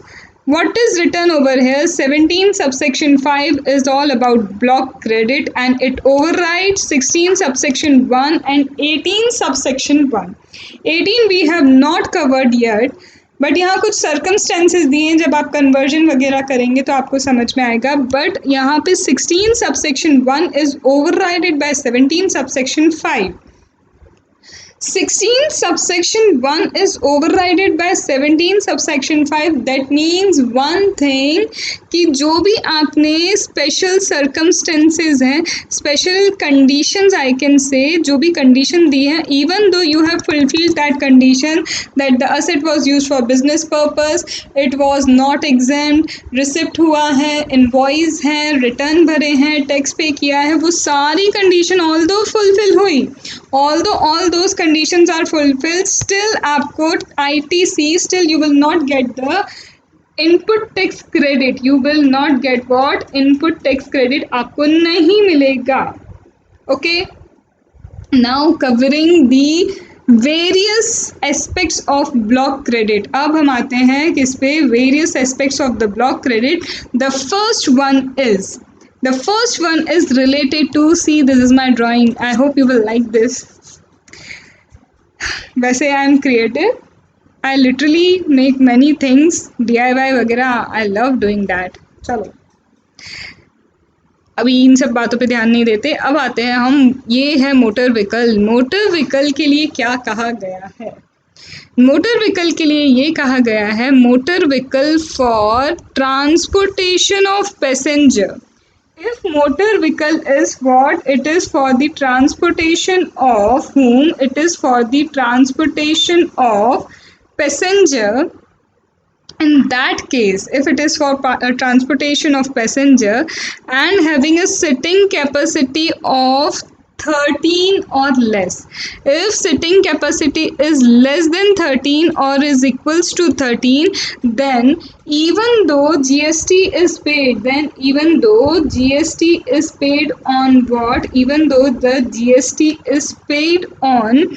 What is written over here, 17 subsection 5 is all about block credit and it overrides 16 subsection 1 and 18 subsection 1. 18 we have not covered yet, but यहाँ कुछ सर्कमस्टेंसेस दिए हैं, जब आप कन्वर्जन वगैरह करेंगे तो आपको समझ में आएगा. बट यहाँ पे 16 subsection 1 is overrided by 17 subsection 5. 16 subsection 1 is overridden by 17 subsection 5. That means one thing कि जो भी आपने स्पेशल सर्कमस्टेंसेज हैं, special conditions I can say, जो भी कंडीशन दी है, even though you have fulfilled that condition that the asset was used for business purpose, it was not examined, receipt हुआ है, इनवॉइस है, रिटर्न भरे हैं, टैक्स पे किया है, वो सारी कंडीशन ऑल दो फुलफिल हुई, all those conditions are fulfilled, still आपको ITC, still you will not get the input tax credit. You will not get what? Input tax credit आपको नहीं मिलेगा. Okay, now covering the various aspects of block credit. अब हम आते हैं किस पे, various aspects of the block credit. The first one is related to, see this is my drawing, I hope you will like this. वैसे I am creative, I literally make many things, DIY वगैरह, I love doing that. चलो अभी इन सब बातों पे ध्यान नहीं देते, अब आते हैं हम, ये है मोटर व्हीकल. मोटर व्हीकल के लिए क्या कहा गया है, मोटर व्हीकल के लिए ये कहा गया है motor vehicle for transportation of passenger. If motor vehicle is what? It is for the transportation of whom? It is for the transportation of passenger. In that case, if it is for transportation of passenger and having a sitting capacity of 13 or less, if sitting capacity is less than 13 or is equals to 13, then even though GST is paid, then even though GST is paid on what, even though the GST is paid on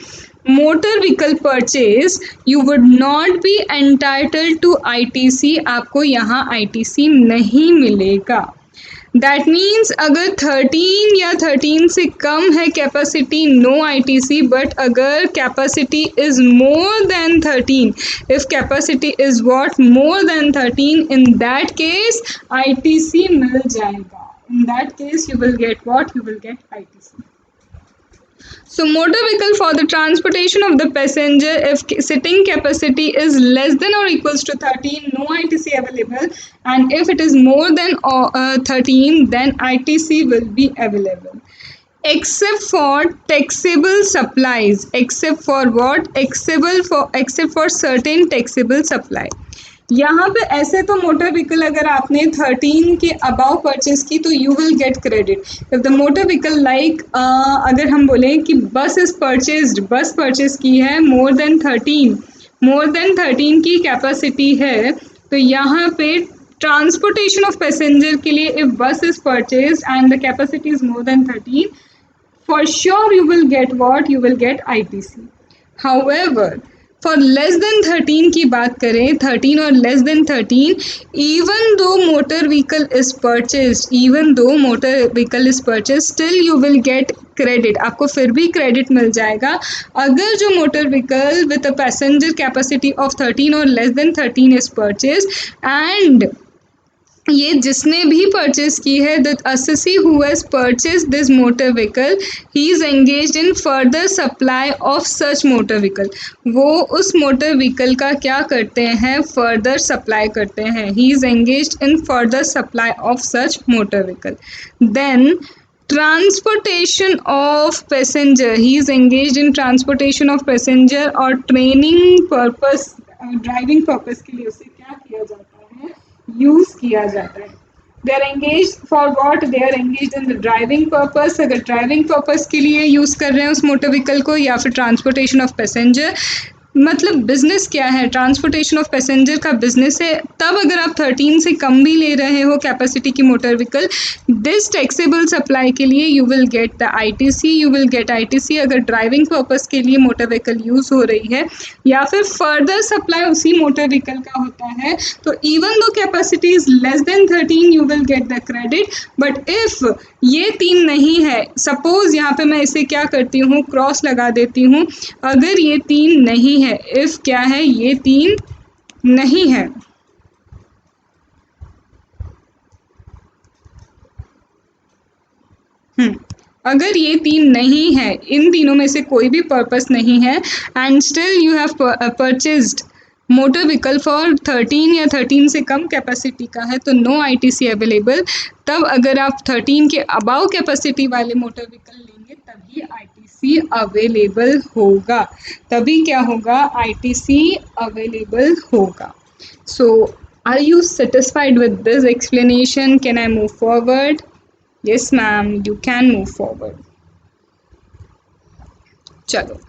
motor vehicle purchase, you would not be entitled to ITC. आपको यहाँ ITC नहीं मिलेगा. That means अगर 13 या 13 से कम है capacity, no ITC. But अगर capacity is more than 13, if capacity is what, more than 13, in that case ITC मिल जाएगा. In that case you will get what? You will get ITC. So motor vehicle for the transportation of the passenger, if sitting capacity is less than or equals to 13, no ITC available, and if it is more than 13, then ITC will be available. Except for taxable supplies. Except for what? Except for certain taxable supply. यहाँ पे ऐसे तो motor vehicle अगर आपने 13 के above purchase की तो you will gate credit. If the motor vehicle like, अगर हम बोलें कि बस इज परचेज्ड, बस परचेज की है मोर देन 13 की कैपेसिटी है, तो यहाँ पे ट्रांसपोर्टेशन ऑफ पैसेंजर के लिए इफ बस is purchase and the capacity is more than 13, for sure you will get what? You will get ITC. However, for less than 13 की बात करें, 13 और less than 13, even though motor vehicle is purchased, still you will get credit. आपको फिर भी credit मिल जाएगा अगर जो motor vehicle with a passenger capacity of 13 और less than 13 is purchase, and ये जिसने भी परचेज की है, the assessee who has purchased this motor vehicle, he is engaged in further supply of such motor vehicle. वो उस motor vehicle का क्या करते हैं? फर्दर सप्लाई करते हैं. he is engaged in further supply of such motor vehicle. Then transportation of passenger, he is engaged in transportation of passenger और training purpose, driving purpose के लिए उसे क्या किया जाता है? यूज किया जाता है. They are engage for what? They are engage in the driving purpose. अगर ड्राइविंग पर्पस के लिए यूज कर रहे हैं उस मोटर व्हीकल को, या फिर ट्रांसपोर्टेशन ऑफ पैसेंजर, मतलब बिजनेस क्या है? ट्रांसपोर्टेशन ऑफ पैसेंजर का बिजनेस है. तब अगर आप 13 से कम भी ले रहे हो कैपेसिटी की motor vehicle, this taxable supply के लिए you will get the ITC. You will get ITC अगर ड्राइविंग पर्पस के लिए मोटर व्हीकल यूज़ हो रही है, या फिर फर्दर सप्लाई उसी मोटर व्हीकल का होता है. तो even though capacity is less than 13, you will get the credit. But if ये 3 नहीं है, सपोज यहाँ पे मैं इसे क्या करती हूँ, क्रॉस लगा देती हूँ. अगर ये 3 नहीं है, इफ क्या है, ये 3 नहीं है, अगर ये 3 नहीं है, इन तीनों में से कोई भी पर्पस नहीं है, and still you have purchased motor vehicle for 13 या 13 से कम कैपेसिटी का है, तो नो ITC अवेलेबल. तब अगर आप 13 के अबाव कैपेसिटी वाले मोटर व्हीकल लेंगे तभी ITC अवेलेबल होगा. तभी क्या होगा? ITC अवेलेबल होगा. So are you satisfied with this explanation? Can I move forward? Yes ma'am, you can move forward. चलो,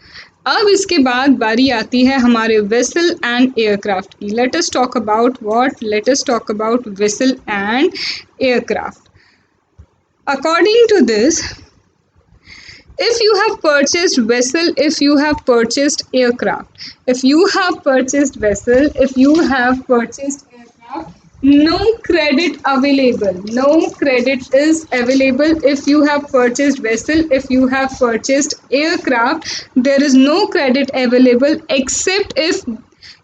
अब इसके बाद बारी आती है हमारे वेसल एंड एयरक्राफ्ट की. Let us talk about what? Let us talk about vessel and aircraft. According to this, if you have purchased vessel, if you have purchased aircraft, if you have purchased vessel, if you have purchased aircraft, no credit available. No credit is available if you have purchased vessel. If you have purchased aircraft, there is no credit available except if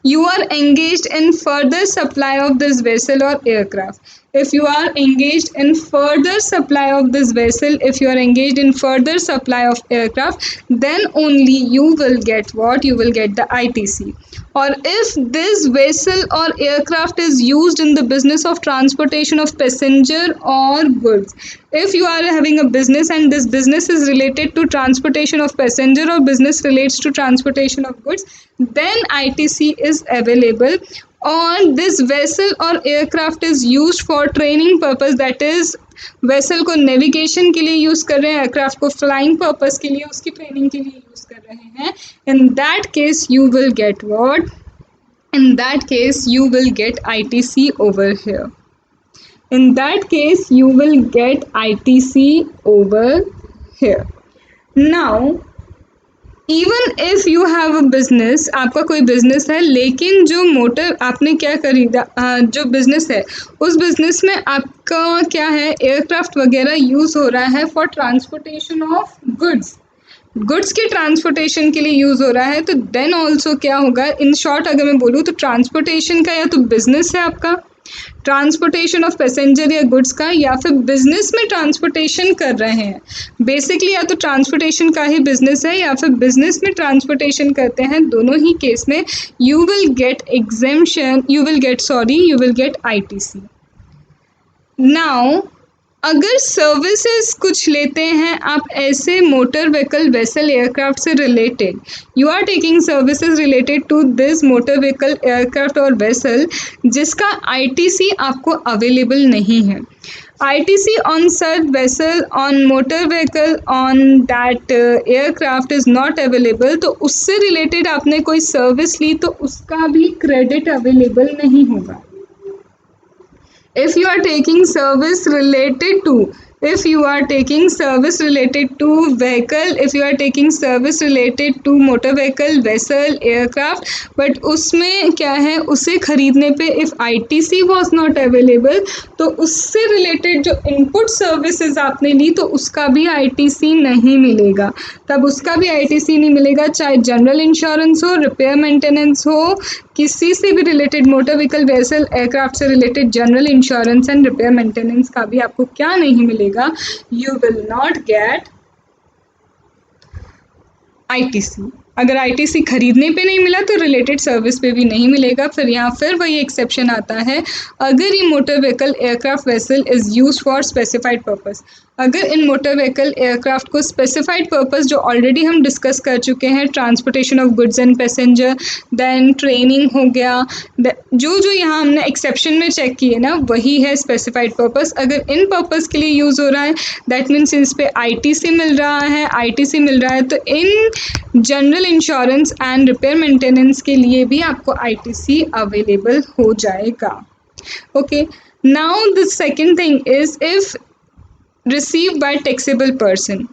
you are engaged in further supply of this vessel or aircraft. If you are engaged in further supply of this vessel, if you are engaged in further supply of aircraft, then only you will get what? You will get the ITC. Or if this vessel or aircraft is used in the business of transportation of passenger or goods, if you are having a business and this business is related to transportation of passenger or business relates to transportation of goods, then ITC is available. और this vessel और aircraft is used for training purpose, that is vessel को navigation के लिए use कर रहे हैं, aircraft को flying purpose के लिए उसकी training के लिए यूज़ कर रहे हैं, in that case you will get what? In that case you will get ITC over here. In that case you will get ITC over here. Now even if you have a business, आपका कोई business है लेकिन जो motor आपने क्या खरीदा, जो business है उस बिजनेस में आपका क्या है, एयरक्राफ्ट वगैरह यूज़ हो रहा है फॉर ट्रांसपोर्टेशन ऑफ गुड्स के ट्रांसपोर्टेशन के लिए यूज़ हो रहा है, तो देन ऑल्सो क्या होगा, इन शॉर्ट अगर मैं बोलूँ तो ट्रांसपोर्टेशन का या तो बिजनेस है आपका, ट्रांसपोर्टेशन ऑफ पैसेंजर या गुड्स का, या फिर बिजनेस में ट्रांसपोर्टेशन कर रहे हैं, बेसिकली या तो ट्रांसपोर्टेशन का ही बिजनेस है या फिर बिजनेस में ट्रांसपोर्टेशन करते हैं, दोनों ही केस में you will get exemption, you will get ITC. Now अगर सर्विसेज कुछ लेते हैं आप ऐसे मोटर व्हीकल वेसल एयरक्राफ्ट से related, you are taking services related to this motor vehicle aircraft और वेसल जिसका ITC आपको अवेलेबल नहीं है, ITC on such vessel, on motor vehicle, on that aircraft is not available, तो उससे related आपने कोई सर्विस ली तो उसका भी क्रेडिट अवेलेबल नहीं होगा. If you are taking service related to, if you are taking service related to vehicle, if you are taking service related to motor vehicle, vessel, aircraft, but उसमें क्या है, उसे खरीदने पे if ITC was not available तो उससे related जो input services आपने ली तो उसका भी ITC नहीं मिलेगा, तब उसका भी ITC नहीं मिलेगा, चाहे जनरल इंश्योरेंस हो, रिपेयर मेंटेनेंस हो, किसी से भी related motor vehicle vessel aircraft से related general insurance and repair maintenance का भी आपको क्या नहीं मिलेगा, you will not get ITC. अगर ITC खरीदने पे नहीं मिला तो रिलेटेड सर्विस पे भी नहीं मिलेगा. फिर वही एक्सेप्शन आता है, अगर ये motor vehicle aircraft vessel is use for specified purpose, अगर इन मोटर व्हीकल एयरक्राफ्ट को स्पेसिफाइड पर्पस जो ऑलरेडी हम डिस्कस कर चुके हैं, transportation of goods and passenger, then training हो गया, जो यहाँ हमने एक्सेप्शन में चेक किए ना वही है स्पेसिफाइड पर्पस. अगर इन पर्पस के लिए यूज़ हो रहा है दैट मीन्स इस पे ITC मिल रहा है, तो in general insurance and repair maintenance के लिए भी आपको ITC अवेलेबल हो जाएगा. Okay, now the second thing is if receive by taxable person.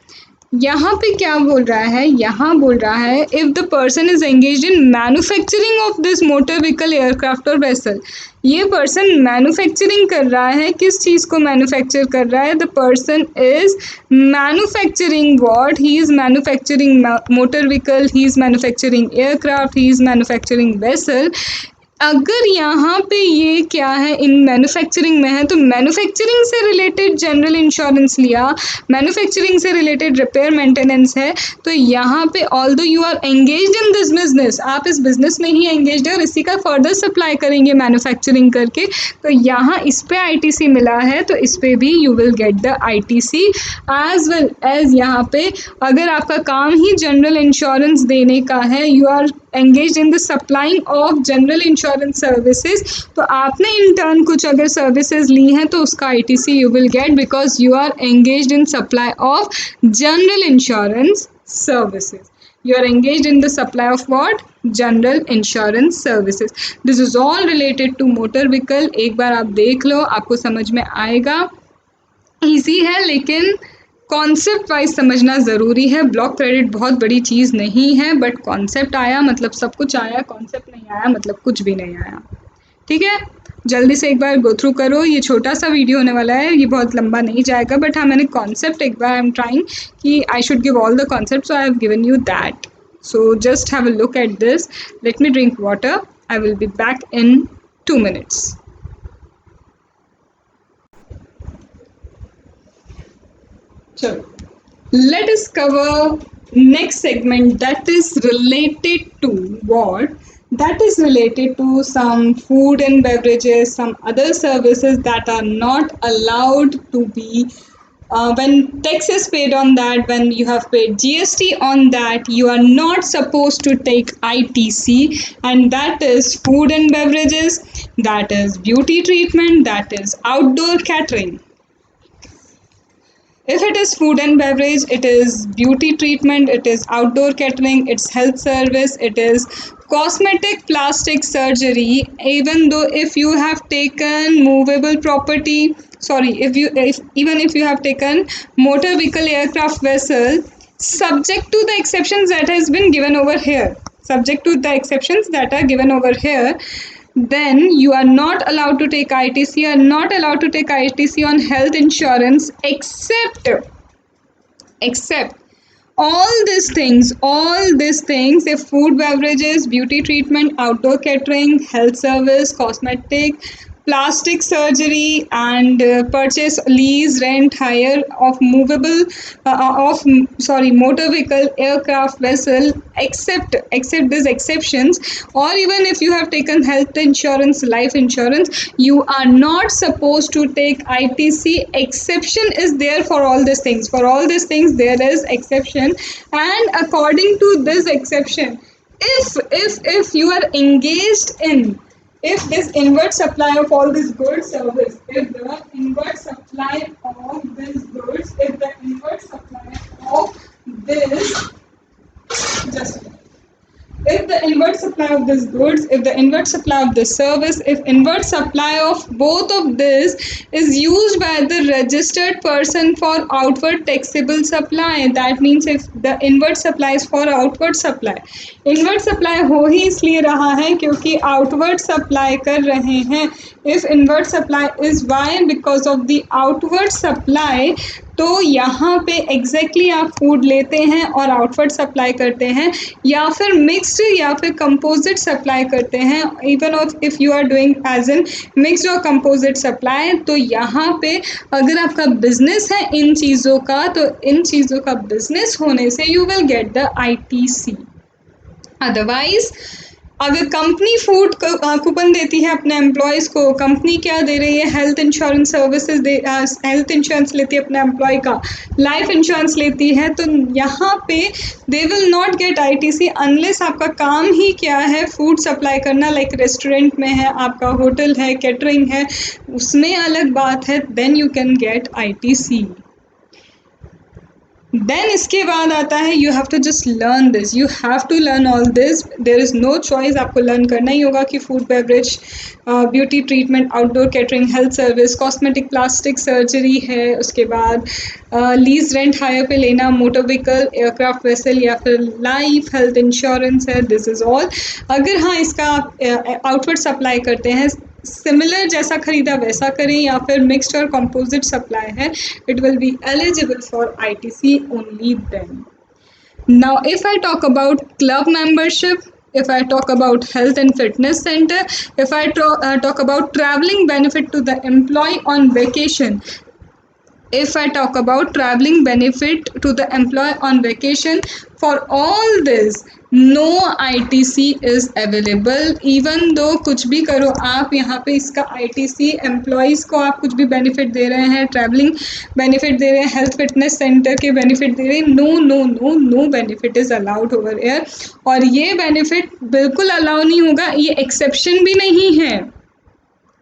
यहाँ पे क्या बोल रहा है, यहाँ बोल रहा है if the person is engaged in manufacturing of this motor vehicle aircraft और वेसल. ये पर्सन मैन्युफैक्चरिंग कर रहा है, किस चीज़ को मैन्युफैक्चर कर रहा है, the person is manufacturing what, he is manufacturing motor vehicle, he is manufacturing aircraft, he is manufacturing vessel. अगर यहाँ पे ये क्या है, इन मैन्युफैक्चरिंग में है तो मैन्युफैक्चरिंग से रिलेटेड जनरल इंश्योरेंस लिया, मैन्युफैक्चरिंग से रिलेटेड रिपेयर मेंटेनेंस है, तो यहाँ पे although you are engaged in this business, आप इस बिजनेस में ही एंगेज्ड है और इसी का फर्दर सप्लाई करेंगे मैन्युफैक्चरिंग करके, तो यहाँ इस पे ITC मिला है तो इस पे भी you will get the ITC as well as यहाँ पे अगर आपका काम ही जनरल इंश्योरेंस देने का है, you are engaged in the supplying of general insurance services, तो आपने इन टर्न कुछ अगर सर्विसेज ली हैं तो उसका ITC you will get because you are engaged in supply of general insurance services. You are engaged in the supply of what? General insurance services. This is all related to motor vehicle. एक बार आप देख लो, आपको समझ में आएगा. Easy है लेकिन concept wise समझना ज़रूरी है. ब्लॉक क्रेडिट बहुत बड़ी चीज़ नहीं है, बट कॉन्सेप्ट आया मतलब सब कुछ आया, कॉन्सेप्ट नहीं आया मतलब कुछ भी नहीं आया. ठीक है, जल्दी से एक बार गो थ्रू करो. ये छोटा सा वीडियो होने वाला है, ये बहुत लंबा नहीं जाएगा, बट हाँ मैंने कॉन्सेप्ट एक बार आई एम ट्राइंग कि I should give all the concept, so I have given you that. So just have a look at this. Let me drink water. I will be back in 2 minutes. So, let us cover next segment that is related to what? That is related to some food and beverages, some other services that are not allowed to be when tax is paid on that, when you have paid GST on that, you are not supposed to take ITC, and that is food and beverages, that is beauty treatment, that is outdoor catering. If it is food and beverage, it is beauty treatment, it is outdoor catering, it's health service, it is cosmetic plastic surgery. Even though if you have taken movable property, sorry, if even if you have taken motor vehicle aircraft vessel, subject to the exceptions that has been given over here. Subject to the exceptions that are given over here, then you are not allowed to take ITC. You are not allowed to take ITC on health insurance except all these things, if food, beverages, beauty treatment, outdoor catering, health service, cosmetic, plastic surgery, and purchase, lease, rent, hire of movable of sorry motor vehicle, aircraft, vessel, except these exceptions, or even if you have taken health insurance, life insurance, you are not supposed to take ITC. Exception is there for all these things. For all these things there is exception, and according to this exception, if you are engaged in, if this inward supply of all these goods service, if the inward supply of these goods, if the inward supply of this, just if the inward supply of this goods, if the inward supply of this service, if inward supply of both of this is used by the registered person for outward taxable supply, that means if the inward supply is for outward supply, inward supply हो ही इसलिए रहा है क्योंकि outward supply कर रहे हैं. If inward supply is why because of the outward supply, तो यहाँ पे एग्जैक्टली आप फूड लेते हैं और आउटवर्ड सप्लाई करते हैं, या फिर मिक्स्ड या फिर कंपोजिट सप्लाई करते हैं. Even of if you are doing as an mixed और कंपोजिट सप्लाई, तो यहाँ पे अगर आपका बिजनेस है इन चीज़ों का, तो इन चीज़ों का बिजनेस होने से you will get the ITC. Otherwise अगर कंपनी फूड कूपन देती है अपने एम्प्लॉयज़ को, कंपनी क्या दे रही है, हेल्थ इंश्योरेंस सर्विसेज दे, हेल्थ इंश्योरेंस लेती है अपने एम्प्लॉय का, लाइफ इंश्योरेंस लेती है, तो यहाँ पे they will not get ITC unless आपका काम ही क्या है, फूड सप्लाई करना. लाइक रेस्टोरेंट में है, आपका होटल है, कैटरिंग है, उसमें अलग बात है, then you can get ITC. Then इसके बाद आता है you have to just learn this, you have to learn all this, there is no choice, आपको लर्न करना ही होगा कि food, beverage, beauty treatment, outdoor catering, health service, cosmetic plastic surgery है, उसके बाद लीज रेंट हायर पे लेना, मोटर व्हीकल, एयरक्राफ्ट वेसल, या फिर लाइफ हेल्थ इंश्योरेंस है. This is all. अगर हाँ इसका आप आउटवर्ड सप्लाई करते हैं, सिमिलर जैसा खरीदा वैसा करें, या फिर मिक्स्ड और कंपोजिट सप्लाई है, it will be eligible for ITC only then. Now if I talk about club membership, if I talk about health and fitness center, if I talk about traveling benefit to the employee on vacation, if I talk about traveling benefit to the employee on vacation, for all this no ITC is available. even though कुछ भी करो आप, यहाँ पे इसका ITC employees को आप कुछ भी बेनिफिट दे रहे हैं, ट्रैवलिंग बेनिफिट दे रहे हैं, हेल्थ फिटनेस सेंटर के बेनिफिट दे रहे हैं, no no no no benefit is allowed over here. और ये बेनिफिट बिल्कुल अलाउ नहीं होगा, ये एक्सेप्शन भी नहीं है,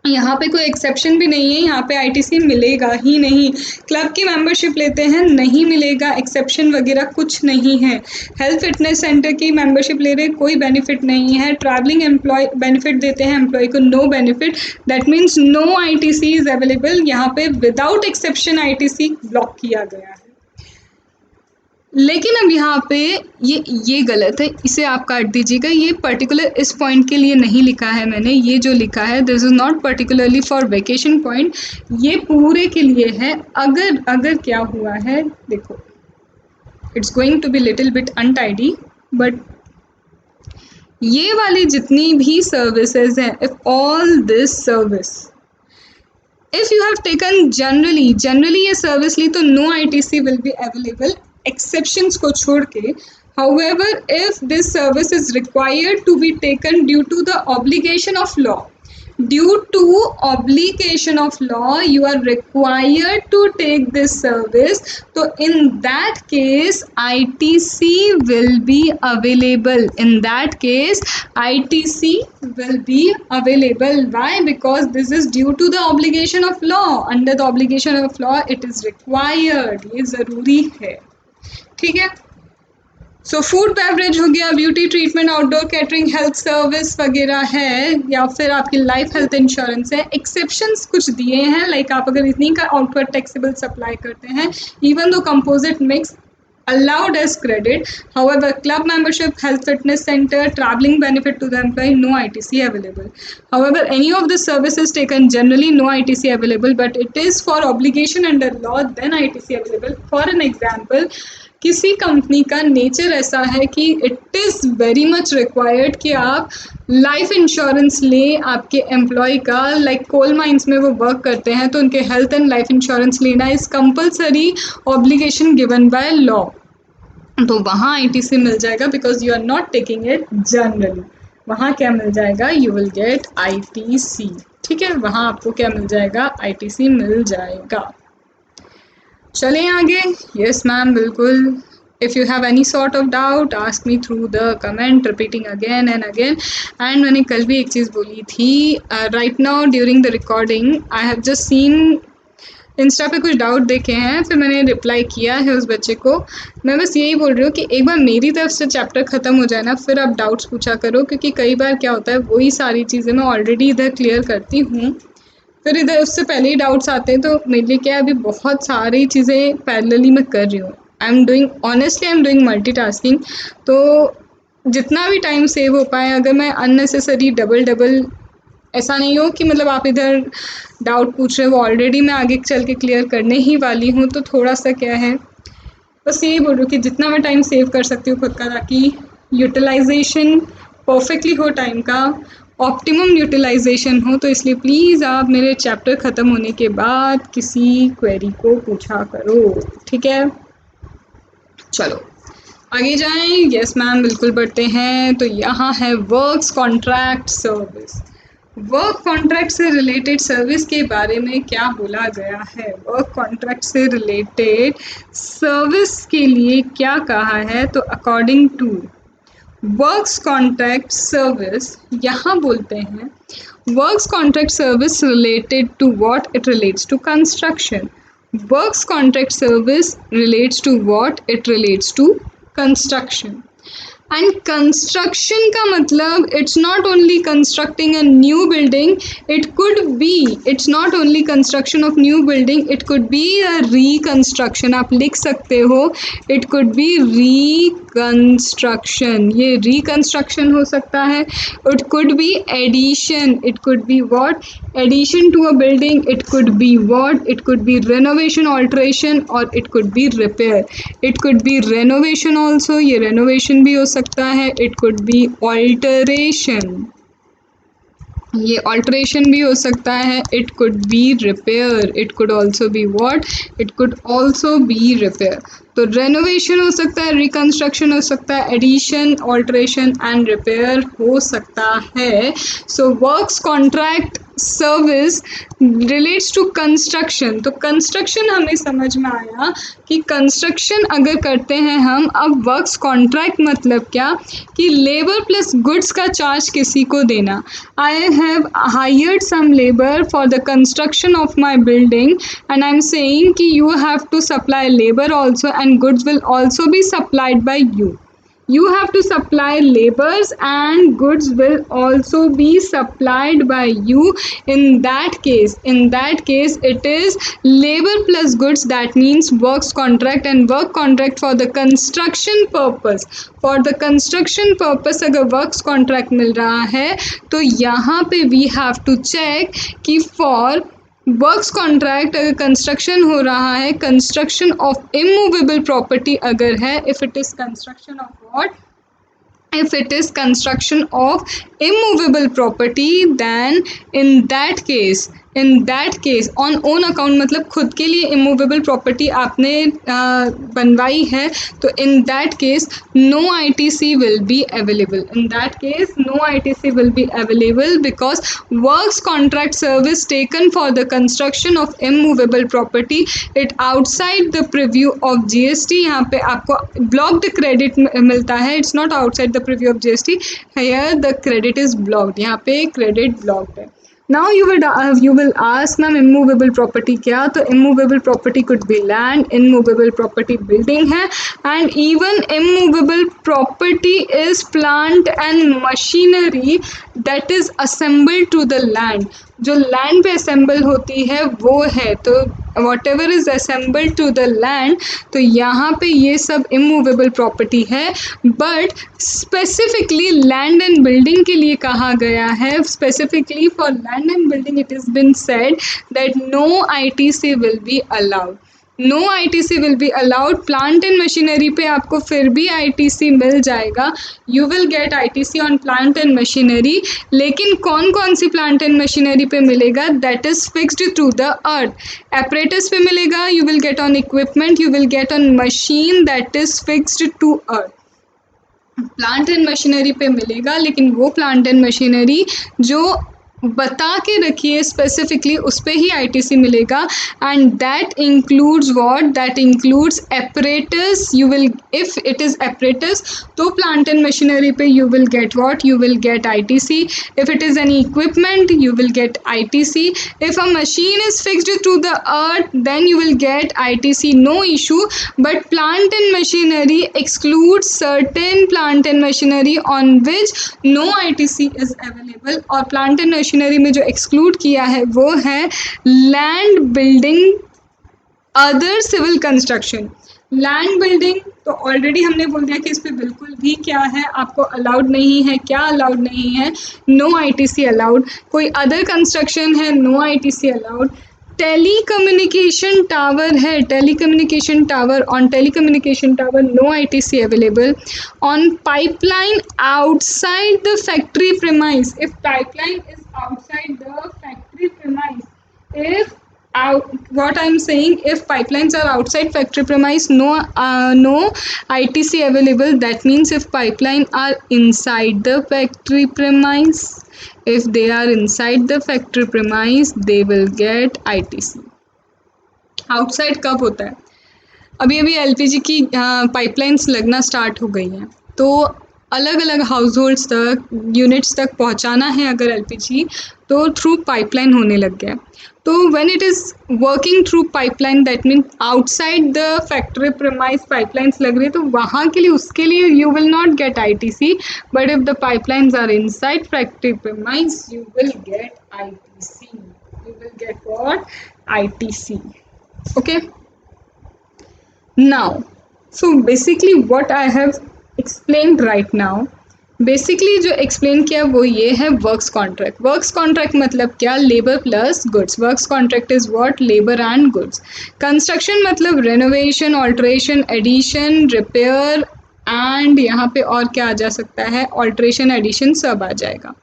यहाँ पे कोई एक्सेप्शन भी नहीं है, यहाँ पे ITC मिलेगा ही नहीं. क्लब की मेंबरशिप लेते हैं, नहीं मिलेगा, एक्सेप्शन वगैरह कुछ नहीं है. हेल्थ फिटनेस सेंटर की मेंबरशिप ले रहे, कोई बेनिफिट नहीं है. ट्रैवलिंग एम्प्लॉय बेनिफिट देते हैं एम्प्लॉय को, no benefit, that means no ITC is available. यहाँ पे विदाउट एक्सेप्शन ITC ब्लॉक किया गया है. लेकिन अब यहाँ पे ये गलत है, इसे आप काट दीजिएगा. ये पर्टिकुलर इस पॉइंट के लिए नहीं लिखा है मैंने, ये जो लिखा है this is not particularly for vacation point, ये पूरे के लिए है. अगर क्या हुआ है, देखो it's going to be little bit untidy, but ये वाली जितनी भी सर्विसेज हैं, if all this service, if you have taken generally ये सर्विस ली तो no ITC will be available, exceptions को छोड़ के. However, if this service is required to be taken due to the obligation of law, due to obligation of law, you are required to take this service. So in that case, ITC will be available. In that case, ITC will be available. Why? Because this is due to the obligation of law. Under the obligation of law, it is required. ये ज़रूरी है. ठीक है. So food beverage हो गया, beauty treatment, outdoor catering, health service वगैरह है, या फिर आपकी लाइफ हेल्थ इंश्योरेंस है. एक्सेप्शंस कुछ दिए हैं, लाइक आप अगर इतनी का आउटवर्ड टैक्सेबल सप्लाई करते हैं, even though composite mix allowed as credit. However, club membership, health fitness center, traveling benefit to the employee, no ITC available. However, any of the services taken generally no ITC available, but it is for obligation under law, then ITC available. For an example, किसी company का nature ऐसा है कि it is very much required कि आप life insurance लें आपके employ का, लाइक कोल माइंस में वो वर्क करते हैं तो उनके हेल्थ एंड लाइफ इंश्योरेंस लेना is compulsory obligation given by law. तो वहाँ ITC मिल जाएगा because you are not taking it generally. वहाँ क्या मिल जाएगा? You will get ITC. ठीक है, वहाँ आपको क्या मिल जाएगा? ITC मिल जाएगा. चलें आगे. यस मैम, बिल्कुल. If you have any sort of doubt, ask me through the comment, repeating again and again. And मैंने कल भी एक चीज़ बोली थी, right now during the recording, I have just seen Insta पे कुछ डाउट देखे हैं, फिर मैंने रिप्लाई किया है उस बच्चे को. मैं बस यही बोल रही हूँ कि एक बार मेरी तरफ से चैप्टर ख़त्म हो जाए ना, फिर आप डाउट्स पूछा करो, क्योंकि कई बार क्या होता है वही सारी चीज़ें मैं ऑलरेडी इधर क्लियर करती हूँ, फिर इधर उससे पहले ही डाउट्स आते हैं. तो मेरे लिए क्या है, अभी बहुत सारी चीज़ें पैरेलली मैं कर रही हूँ. I am doing multitasking. तो जितना भी टाइम सेव हो पाए, अगर मैं अननेसेसरी डबल ऐसा नहीं हो कि मतलब आप इधर डाउट पूछ रहे हो, ऑलरेडी मैं आगे चल के क्लियर करने ही वाली हूँ, तो थोड़ा सा क्या है, बस यही बोल रही हूँ कि जितना मैं टाइम सेव कर सकती हूँ खुद का, ताकि यूटिलाइजेशन परफेक्टली हो टाइम का, ऑप्टिमम यूटिलाइजेशन हो. तो इसलिए प्लीज़ आप मेरे चैप्टर ख़त्म होने के बाद किसी क्वेरी को पूछा करो. ठीक है, चलो आगे जाएं. यस मैम, बिल्कुल बढ़ते हैं. तो यहाँ है works contract service. Work contract से रिलेटेड सर्विस के बारे में क्या बोला गया है, वर्क कॉन्ट्रैक्ट से रिलेटेड सर्विस के लिए क्या कहा है. तो according to works contract service, यहाँ बोलते हैं works contract service related to what, it relates to construction. Works contract service relates to what, it relates to construction. And construction का मतलब it's not only constructing a new building, it could be, it's not only construction of new building, it could be a reconstruction. आप लिख सकते हो it could be reconstruction. ये reconstruction हो सकता है. It could be addition. It could be what? Addition to a building. It could be what? It could be renovation, alteration, or it could be repair. It could be renovation also. ये renovation भी हो सकता है. It could be alteration. ये alteration भी हो सकता है. It could be repair. It could also be what, it could also be repair. तो रेनोवेशन हो सकता है, रिकन्स्ट्रक्शन हो सकता है, एडिशन, ऑल्ट्रेशन एंड रिपेयर हो सकता है. So works contract service relates to construction. तो कंस्ट्रक्शन हमें समझ में आया कि कंस्ट्रक्शन अगर करते हैं हम, अब वर्क्स कॉन्ट्रैक्ट मतलब क्या, कि लेबर प्लस गुड्स का चार्ज किसी को देना. आई have hired some labor for the construction of my building, and I'm saying कि you have to supply labor also and goods will also be supplied by you. You have to supply labors and goods will also be supplied by you. In that case it is labor plus goods, that means works contract. And work contract for the construction purpose, for the construction purpose अगर works contract मिल रहा है तो यहाँ पे we have to check कि for works contract अगर construction हो रहा है, कंस्ट्रक्शन ऑफ इमूवेबल प्रॉपर्टी अगर है, if it is construction of what, if it is construction of immovable property, then in that case on own account मतलब खुद के लिए immovable property आपने बनवाई है, तो in that case no ITC will be available. In that case no ITC will be available because works contract service taken for the construction of immovable property it outside the preview of GST. यहाँ पे आपको blocked credit मिलता है, it's not outside the preview of GST. Here the credit is blocked, यहाँ पे credit blocked है. Now you will ask ma'am immovable property क्या? तो immovable property could be land, immovable property building है, and even immovable property is plant and machinery that is assembled to the land. जो land पे assemble होती है वो है, तो whatever is assembled to the land, तो यहाँ पे ये सब इमूवेबल प्रॉपर्टी है. But specifically land and building के लिए कहा गया है, specifically for land and building it is been said that no ITC will be allowed. No ITC will be allowed. Plant and machinery पे आपको फिर भी ITC मिल जाएगा, you will get ITC on plant and machinery. लेकिन कौन कौन सी प्लांट एंड मशीनरी पे मिलेगा? That is fixed through the earth. Apparatus पे मिलेगा, you will get on equipment, you will get on machine that is fixed to earth. Plant and machinery पे मिलेगा, लेकिन वो प्लांट एंड मशीनरी जो बता के रखिए स्पेसिफिकली उस पर ही ITC मिलेगा. And that includes what? That includes apparatus. You will, if it is apparatus तो प्लांट एंड मशीनरी पे you will get what? You will get ITC. If it is any equipment you will get ITC. If a machine is fixed to the earth then you will get ITC, no issue. But plant and machinery excludes certain plant and machinery on which no ITC is available. और plant and machinery में जो exclude किया है वो है land, building, other civil construction. Land building तो already हमने बोल दिया कि इस पे बिल्कुल भी क्या है, आपको अलाउड नहीं है. क्या अलाउड नहीं है? No ITC allowed. कोई अदर कंस्ट्रक्शन है, no ITC allowed. Telecommunication tower है, telecommunication tower, on telecommunication tower no ITC available. On pipeline outside the factory premise, if pipeline is outside the factory premise, if what I'm saying, if pipelines are outside factory premise, no ITC available. That means if pipeline are inside the factory premise, if they are inside the factory premise they will get ITC. outside कब होता है? अभी अभी LPG की pipelines लगना start हो गई हैं, तो अलग अलग हाउस होल्ड्स तक, यूनिट्स तक पहुंचाना है अगर LPG, तो थ्रू पाइपलाइन होने लग गया. तो when it is working through pipeline that mean outside the factory premise pipelines लग रही है, तो वहाँ के लिए, उसके लिए you will not get ITC. But if the pipelines are inside factory premise you will get ITC. You will get what? ITC. Okay. Now, so basically what I have explained right now, basically जो explain किया वो ये है works contract. Works contract मतलब क्या? Labour plus goods. Works contract is what? Labour and goods. Construction मतलब renovation, alteration, addition, repair, and यहाँ पे और क्या आ जा सकता है? ऑल्ट्रेशन, एडिशन सब आ जाएगा.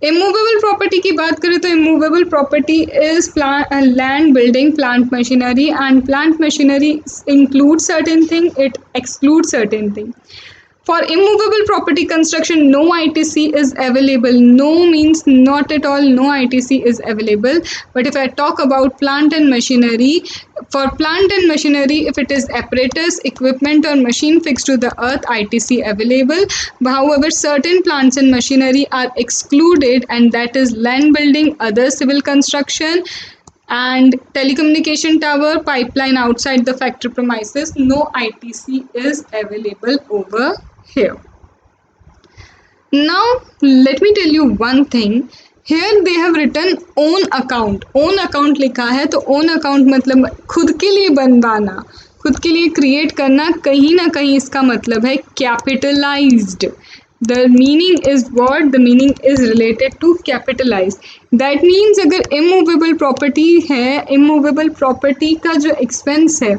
इमूवेबल प्रॉपर्टी की बात करें तो immovable property is land, building, plant machinery, and plant machinery include certain thing, it exclude certain thing. For immovable property construction, no ITC is available. No means not at all, no ITC is available. But if I talk about plant and machinery, for plant and machinery, if it is apparatus, equipment or machine fixed to the earth, ITC available. However, certain plants and machinery are excluded, and that is land building, other civil construction, and telecommunication tower, pipeline outside the factory premises. No ITC is available over here. Now let me tell you one thing. Here they have written own account. own account लिखा है, तो own account मतलब खुद के लिए बनवाना, खुद के लिए क्रिएट करना. कहीं ना कहीं इसका मतलब है capitalized. The meaning is what? The meaning is related to capitalized. That means अगर immovable property है, immovable property का जो expense है,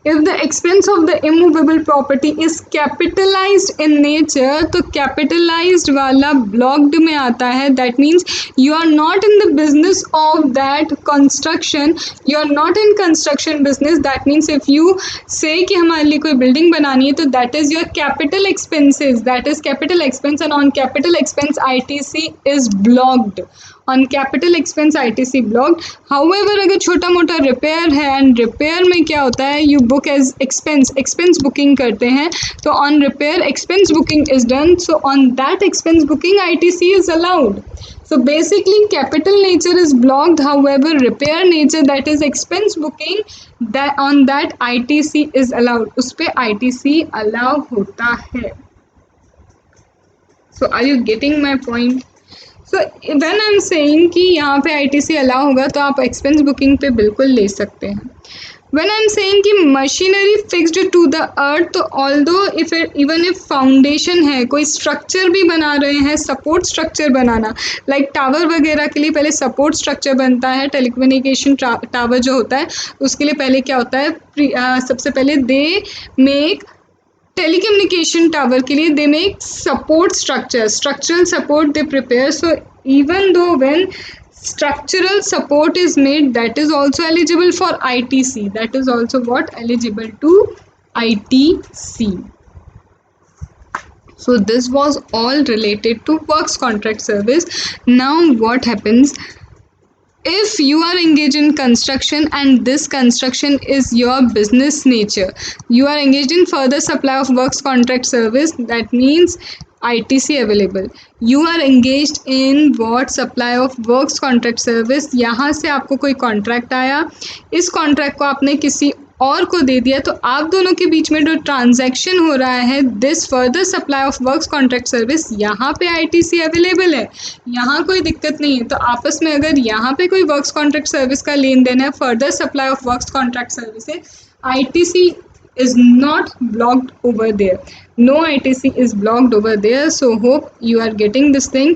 if the expense of the immovable property is capitalised in nature, तो कैपिटलाइज्ड वाला ब्लॉक्ड में आता है. That means you are not in the business of that construction, you are not in construction business. That means if you say कि हमारे लिए कोई building बनानी है, तो that is your capital expenses, that is capital expense, and on capital expense ITC is blocked. On capital expense ITC blocked. However अगर छोटा मोटा रिपेयर है, एंड रिपेयर में क्या होता है, you book as expense, expense booking करते हैं, तो on repair expense booking is done, so on that expense booking ITC is allowed. So basically capital nature is blocked, however repair nature, that is expense booking, that on that ITC is allowed, उस पे ITC allow होता है. So are you getting my point? So when I'm saying कि यहाँ पे ITC allow होगा, तो आप expense booking पे बिल्कुल ले सकते हैं. When I'm saying कि machinery fixed to the earth, तो although if even if foundation है, कोई स्ट्रक्चर भी बना रहे हैं, सपोर्ट स्ट्रक्चर बनाना, लाइक टावर वगैरह के लिए पहले सपोर्ट स्ट्रक्चर बनता है. टेलीकम्युनिकेशन टावर जो होता है, उसके लिए पहले क्या होता है, सबसे पहले दे मेक telecommunication tower के लिए they make support structure, structural support they prepare. So even though when structural support is made, that is also eligible for ITC, that is also what, eligible to ITC. So this was all related to works contract service. Now what happens if you are engaged in construction and this construction is your business nature, you are engaged in further supply of works contract service, that means ITC available. You are engaged in what, supply of works contract service. यहाँ से आपको कोई contract आया, इस contract को आपने किसी और को दे दिया, तो आप दोनों के बीच में जो ट्रांजैक्शन हो रहा है, this further supply of works contract service, यहाँ पे ITC अवेलेबल है, यहाँ कोई दिक्कत नहीं है. तो आपस में अगर यहाँ पे कोई वर्क्स कॉन्ट्रैक्ट सर्विस का लेन देन है, further supply of works contract service है, ITC is not blocked over there. No ITC is blocked over there. So hope you are getting this thing.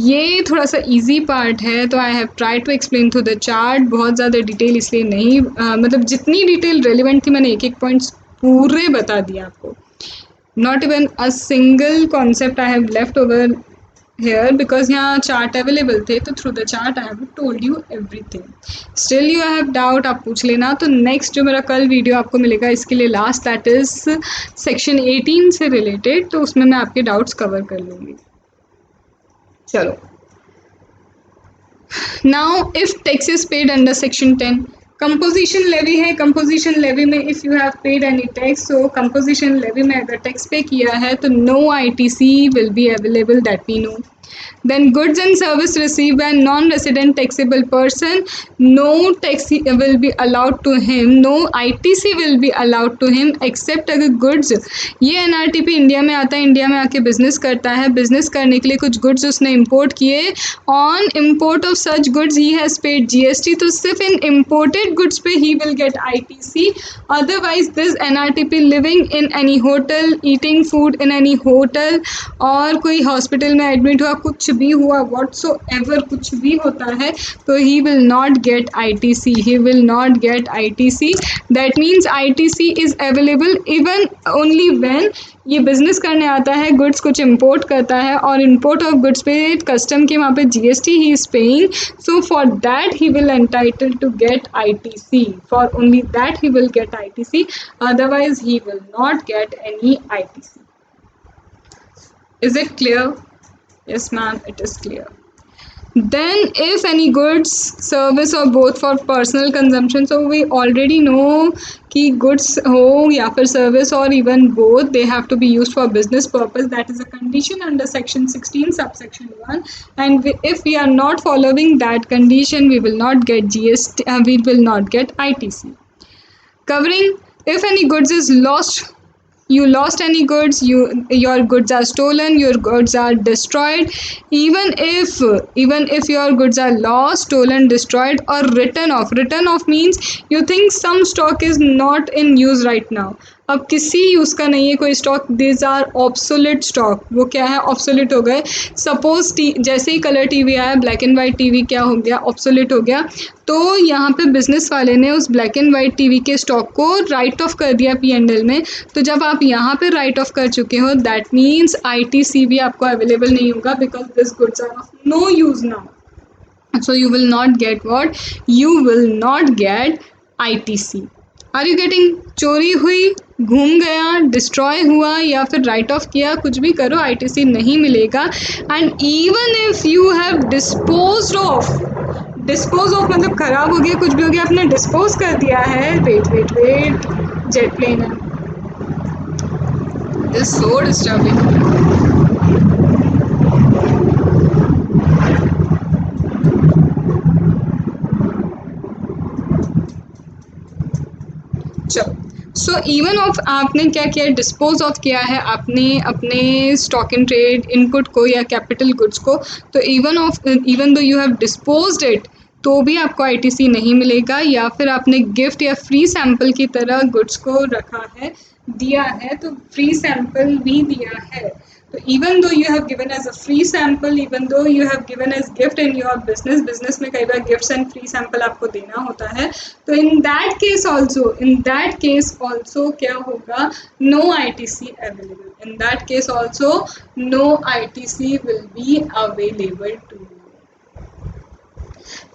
ये थोड़ा सा easy part है, तो I have tried to explain through the chart. बहुत ज़्यादा detail इसलिए नहीं, मतलब जितनी डिटेल रेलिवेंट थी मैंने एक एक पॉइंट्स पूरे बता दिया आपको. Not even a single concept I have left over here, because यहाँ चार्ट अवेलेबल थे, तो through the chart I have told you everything. Still you have doubt, आप पूछ लेना. तो नेक्स्ट जो मेरा कल वीडियो आपको मिलेगा इसके लिए लास्ट, दैट इज सेक्शन 18 से रिलेटेड, तो उसमें मैं आपके डाउट्स कवर कर लूँगी. चलो, now if tax is paid under section 10, composition levy है. कंपोजिशन लेवी में if you have paid any tax, so composition levy में अगर टैक्स पे किया है, तो no ITC will be available, that we know. Then goods and service received by non-resident taxable person, no tax will be allowed to him, no ITC will be allowed to him, except अगर goods, ये NRTP India में आता है, India में आके business करता है, business करने के लिए कुछ गुड्स उसने इंपोर्ट किए, on import of such goods he has paid GST, तो सिर्फ इन इम्पोर्टेड गुड्स पे ही will get ITC. Otherwise this NRTP living in any hotel, eating food in any hotel, और कोई हॉस्पिटल में एडमिट हुआ, कुछ भी हुआ, व्हाटसोएवर कुछ भी होता है, तो he will not get ITC, he will not get ITC. That means ITC is available even only when ये बिजनेस करने आता है, गुड्स कुछ इंपोर्ट करता है, और इंपोर्ट ऑफ गुड्स पे कस्टम के वहाँ पे GST he is paying, so for that he will entitle to get ITC, for only that he will get ITC, otherwise he will not get any ITC. Is it clear? Yes ma'am, it is clear. Then if any goods, service or both for personal consumption, so we already know कि goods हो या फिर service or even both, they have to be used for business purpose. That is a condition under section 16 subsection 1, and if we are not following that condition, we will not get GST, we will not get ITC. Covering if any goods is lost, you lost any goods, your goods are stolen, your goods are destroyed, even if your goods are lost, stolen, destroyed or written off. Written off means you think some stock is not in use right now, अब किसी use का नहीं है कोई stock, this are obsolete stock. वो क्या है, obsolete हो गए। सपोज जैसे ही कलर टीवी आया, ब्लैक एंड वाइट टीवी क्या हो गया, ऑब्सोलेट हो गया। तो यहाँ पे बिजनेस वाले ने उस ब्लैक एंड वाइट टीवी के स्टॉक को राइट ऑफ कर दिया P&L में। तो जब आप यहाँ पे राइट ऑफ कर चुके हो, दैट मीन्स ITC भी आपको अवेलेबल नहीं होगा, because this goods are of no use now. So you will not get what? You will not get ITC. Are you getting? चोरी हुई, घूम गया, डिस्ट्रॉय हुआ या फिर राइट ऑफ किया, कुछ भी करो, ITC नहीं मिलेगा। And even if you have dispose of मतलब खराब हो गया, कुछ भी हो गया, आपने डिस्पोज कर दिया है। Wait wait wait, jet plane है, दिस सो डिस्टर्बिंग। चलो, सो इवन ऑफ आपने क्या किया, डिस्पोज ऑफ किया है आपने अपने स्टॉक इन ट्रेड इनपुट को या कैपिटल गुड्स को। तो even though you have disposed it, तो भी आपको ITC नहीं मिलेगा। या फिर आपने गिफ्ट या फ्री सैंपल की तरह गुड्स को रखा है, दिया है, तो फ्री सैंपल भी दिया है। तो even though you have given as a free sample, even though you have given as gift in your business में कई बार गिफ्ट्स एंड फ्री सैंपल आपको देना होता है। तो in that case also क्या होगा, no ITC available. In that case also no ITC will be available to you.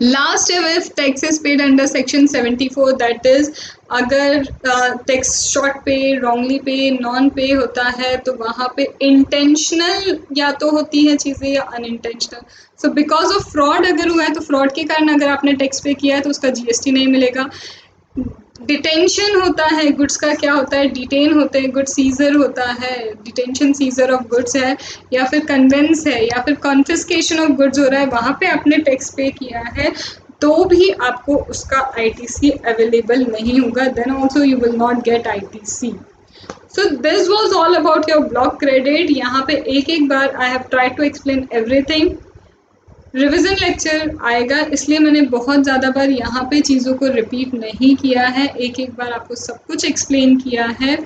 Last है if tax is paid under section 74, that is अगर tax short pay, wrongly pay, non pay होता है, तो वहाँ पे intentional या तो होती है चीज़ें या unintentional. So because of fraud अगर हुआ है, तो फ्रॉड के कारण अगर आपने टैक्स पे किया है तो उसका GST नहीं मिलेगा। डिटेंशन होता है गुड्स का, क्या होता है, डिटेन होते हैं गुड्स, सीजर होता है, डिटेंशन सीजर ऑफ गुड्स है, या फिर कन्वेंस है, या फिर कॉन्फिस्केशन ऑफ गुड्स हो रहा है, वहाँ पे आपने टैक्स पे किया है, तो भी आपको उसका ITC अवेलेबल नहीं होगा। Then also you will not get ITC। So this was all about your block credit. यहाँ पे एक एक बार I have try to explain everything. Revision lecture आएगा, इसलिए मैंने बहुत ज़्यादा बार यहाँ पे चीज़ों को रिपीट नहीं किया है, एक एक बार आपको सब कुछ एक्सप्लेन किया है।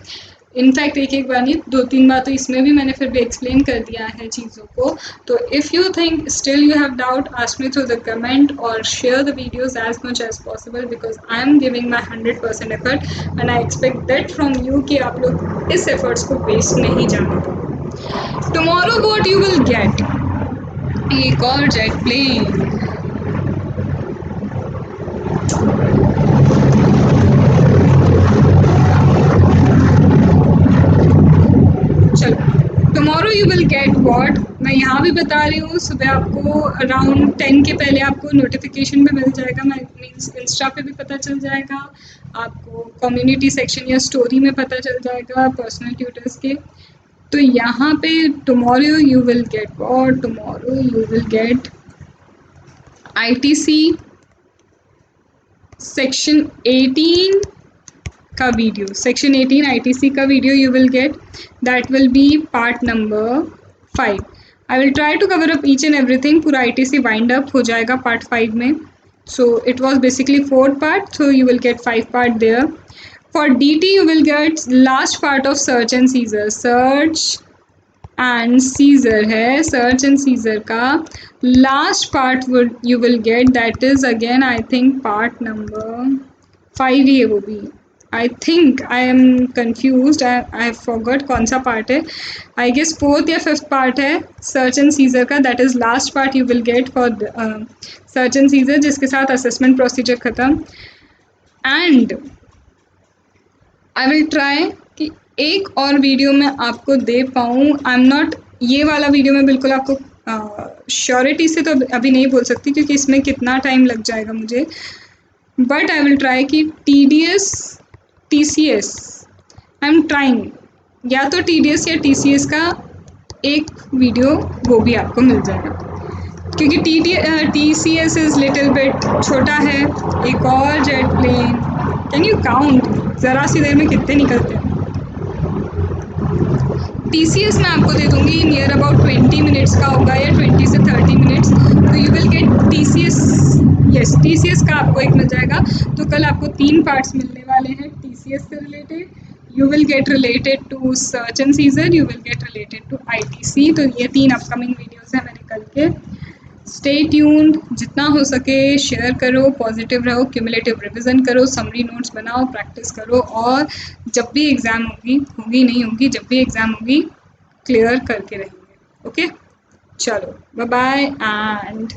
इनफैक्ट एक एक बार नहीं, 2-3 बार तो इसमें भी मैंने फिर भी एक्सप्लेन कर दिया है चीज़ों को। तो if you think still you have doubt, ask me through the comment और share the videos as much as possible, because I am giving my 100% effort and I expect that from you कि आप लोग इस efforts को waste नहीं जाने दो। Tomorrow what you will gate, एक और जेट प्लेन। चलो, tomorrow you will get what, मैं यहाँ भी बता रही हूँ, सुबह आपको अराउंड 10 के पहले आपको नोटिफिकेशन भी मिल जाएगा, मैं मीन्स इंस्टा पे भी पता चल जाएगा आपको, कम्युनिटी सेक्शन या स्टोरी में पता चल जाएगा पर्सनल ट्यूटर्स के। तो यहाँ पे tomorrow you will get what, tomorrow you will get ITC section 18 का वीडियो, सेक्शन 18 ITC का video you will get, that will be part number 5। I will try to cover up each and everything, पूरा ITC wind up हो जाएगा part 5 में। So it was basically 4 part, so you will get 5 part there. For DT you will get last part of search and scissor, search and scissor है, search and seizure का last part you will get, that is again I think part number 5 ही है वो भी। I think I am confuse, I have forgot कौन सा part है, I guess 4th या 5th part है सर्च एंड सीजर का, that is last part you will get for search and scissor, जिसके साथ असेसमेंट प्रोसीजर ख़त्म। एंड आई विल ट्राई कि एक और वीडियो मैं आपको दे पाऊँ। आई एम नॉट, ये वाला वीडियो मैं बिल्कुल आपको श्योरिटी से तो अभी नहीं बोल सकती, क्योंकि इसमें कितना टाइम लग जाएगा मुझे, बट आई विल ट्राई कि TDS TCS, I am trying, या तो TDS या TCS का एक वीडियो वो भी आपको मिल जाएगा, क्योंकि TCS इज़ लिटिल बिट छोटा है। एक और jet plane, can you count ज़रा सी देर में कितने निकलते हैं। TCS मैं आपको दे दूँगी नियर अबाउट 20 मिनट्स का होगा, या 20 से 30 मिनट्स। तो you will gate TCS, yes TCS का आपको एक मिल जाएगा। तो कल आपको 3 पार्ट्स मिलने वाले हैं TCS से related, you will get related to search and seizure, you will get related to ITC. तो ये 3 अपकमिंग वीडियोस हैं मैंने कल के. स्टे ट्यून्ड, जितना हो सके शेयर करो, पॉजिटिव रहो, क्यूमुलेटिव रिविजन करो, समरी नोट्स बनाओ, प्रैक्टिस करो, और जब भी एग्ज़ाम होगी नहीं होगी, जब भी एग्ज़ाम होगी क्लियर करके रहेंगे. ओके, चलो बाय बाय एंड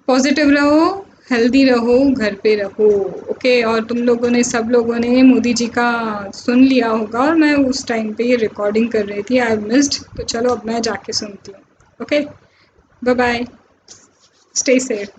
पॉजिटिव रहो, हेल्दी रहो, घर पे रहो. ओके, और तुम लोगों ने, सब लोगों ने मोदी जी का सुन लिया होगा, और मैं उस टाइम पे ये रिकॉर्डिंग कर रही थी, आई मिस्ड. तो चलो अब मैं जाके सुनती हूँ. Okay, bye bye, stay safe.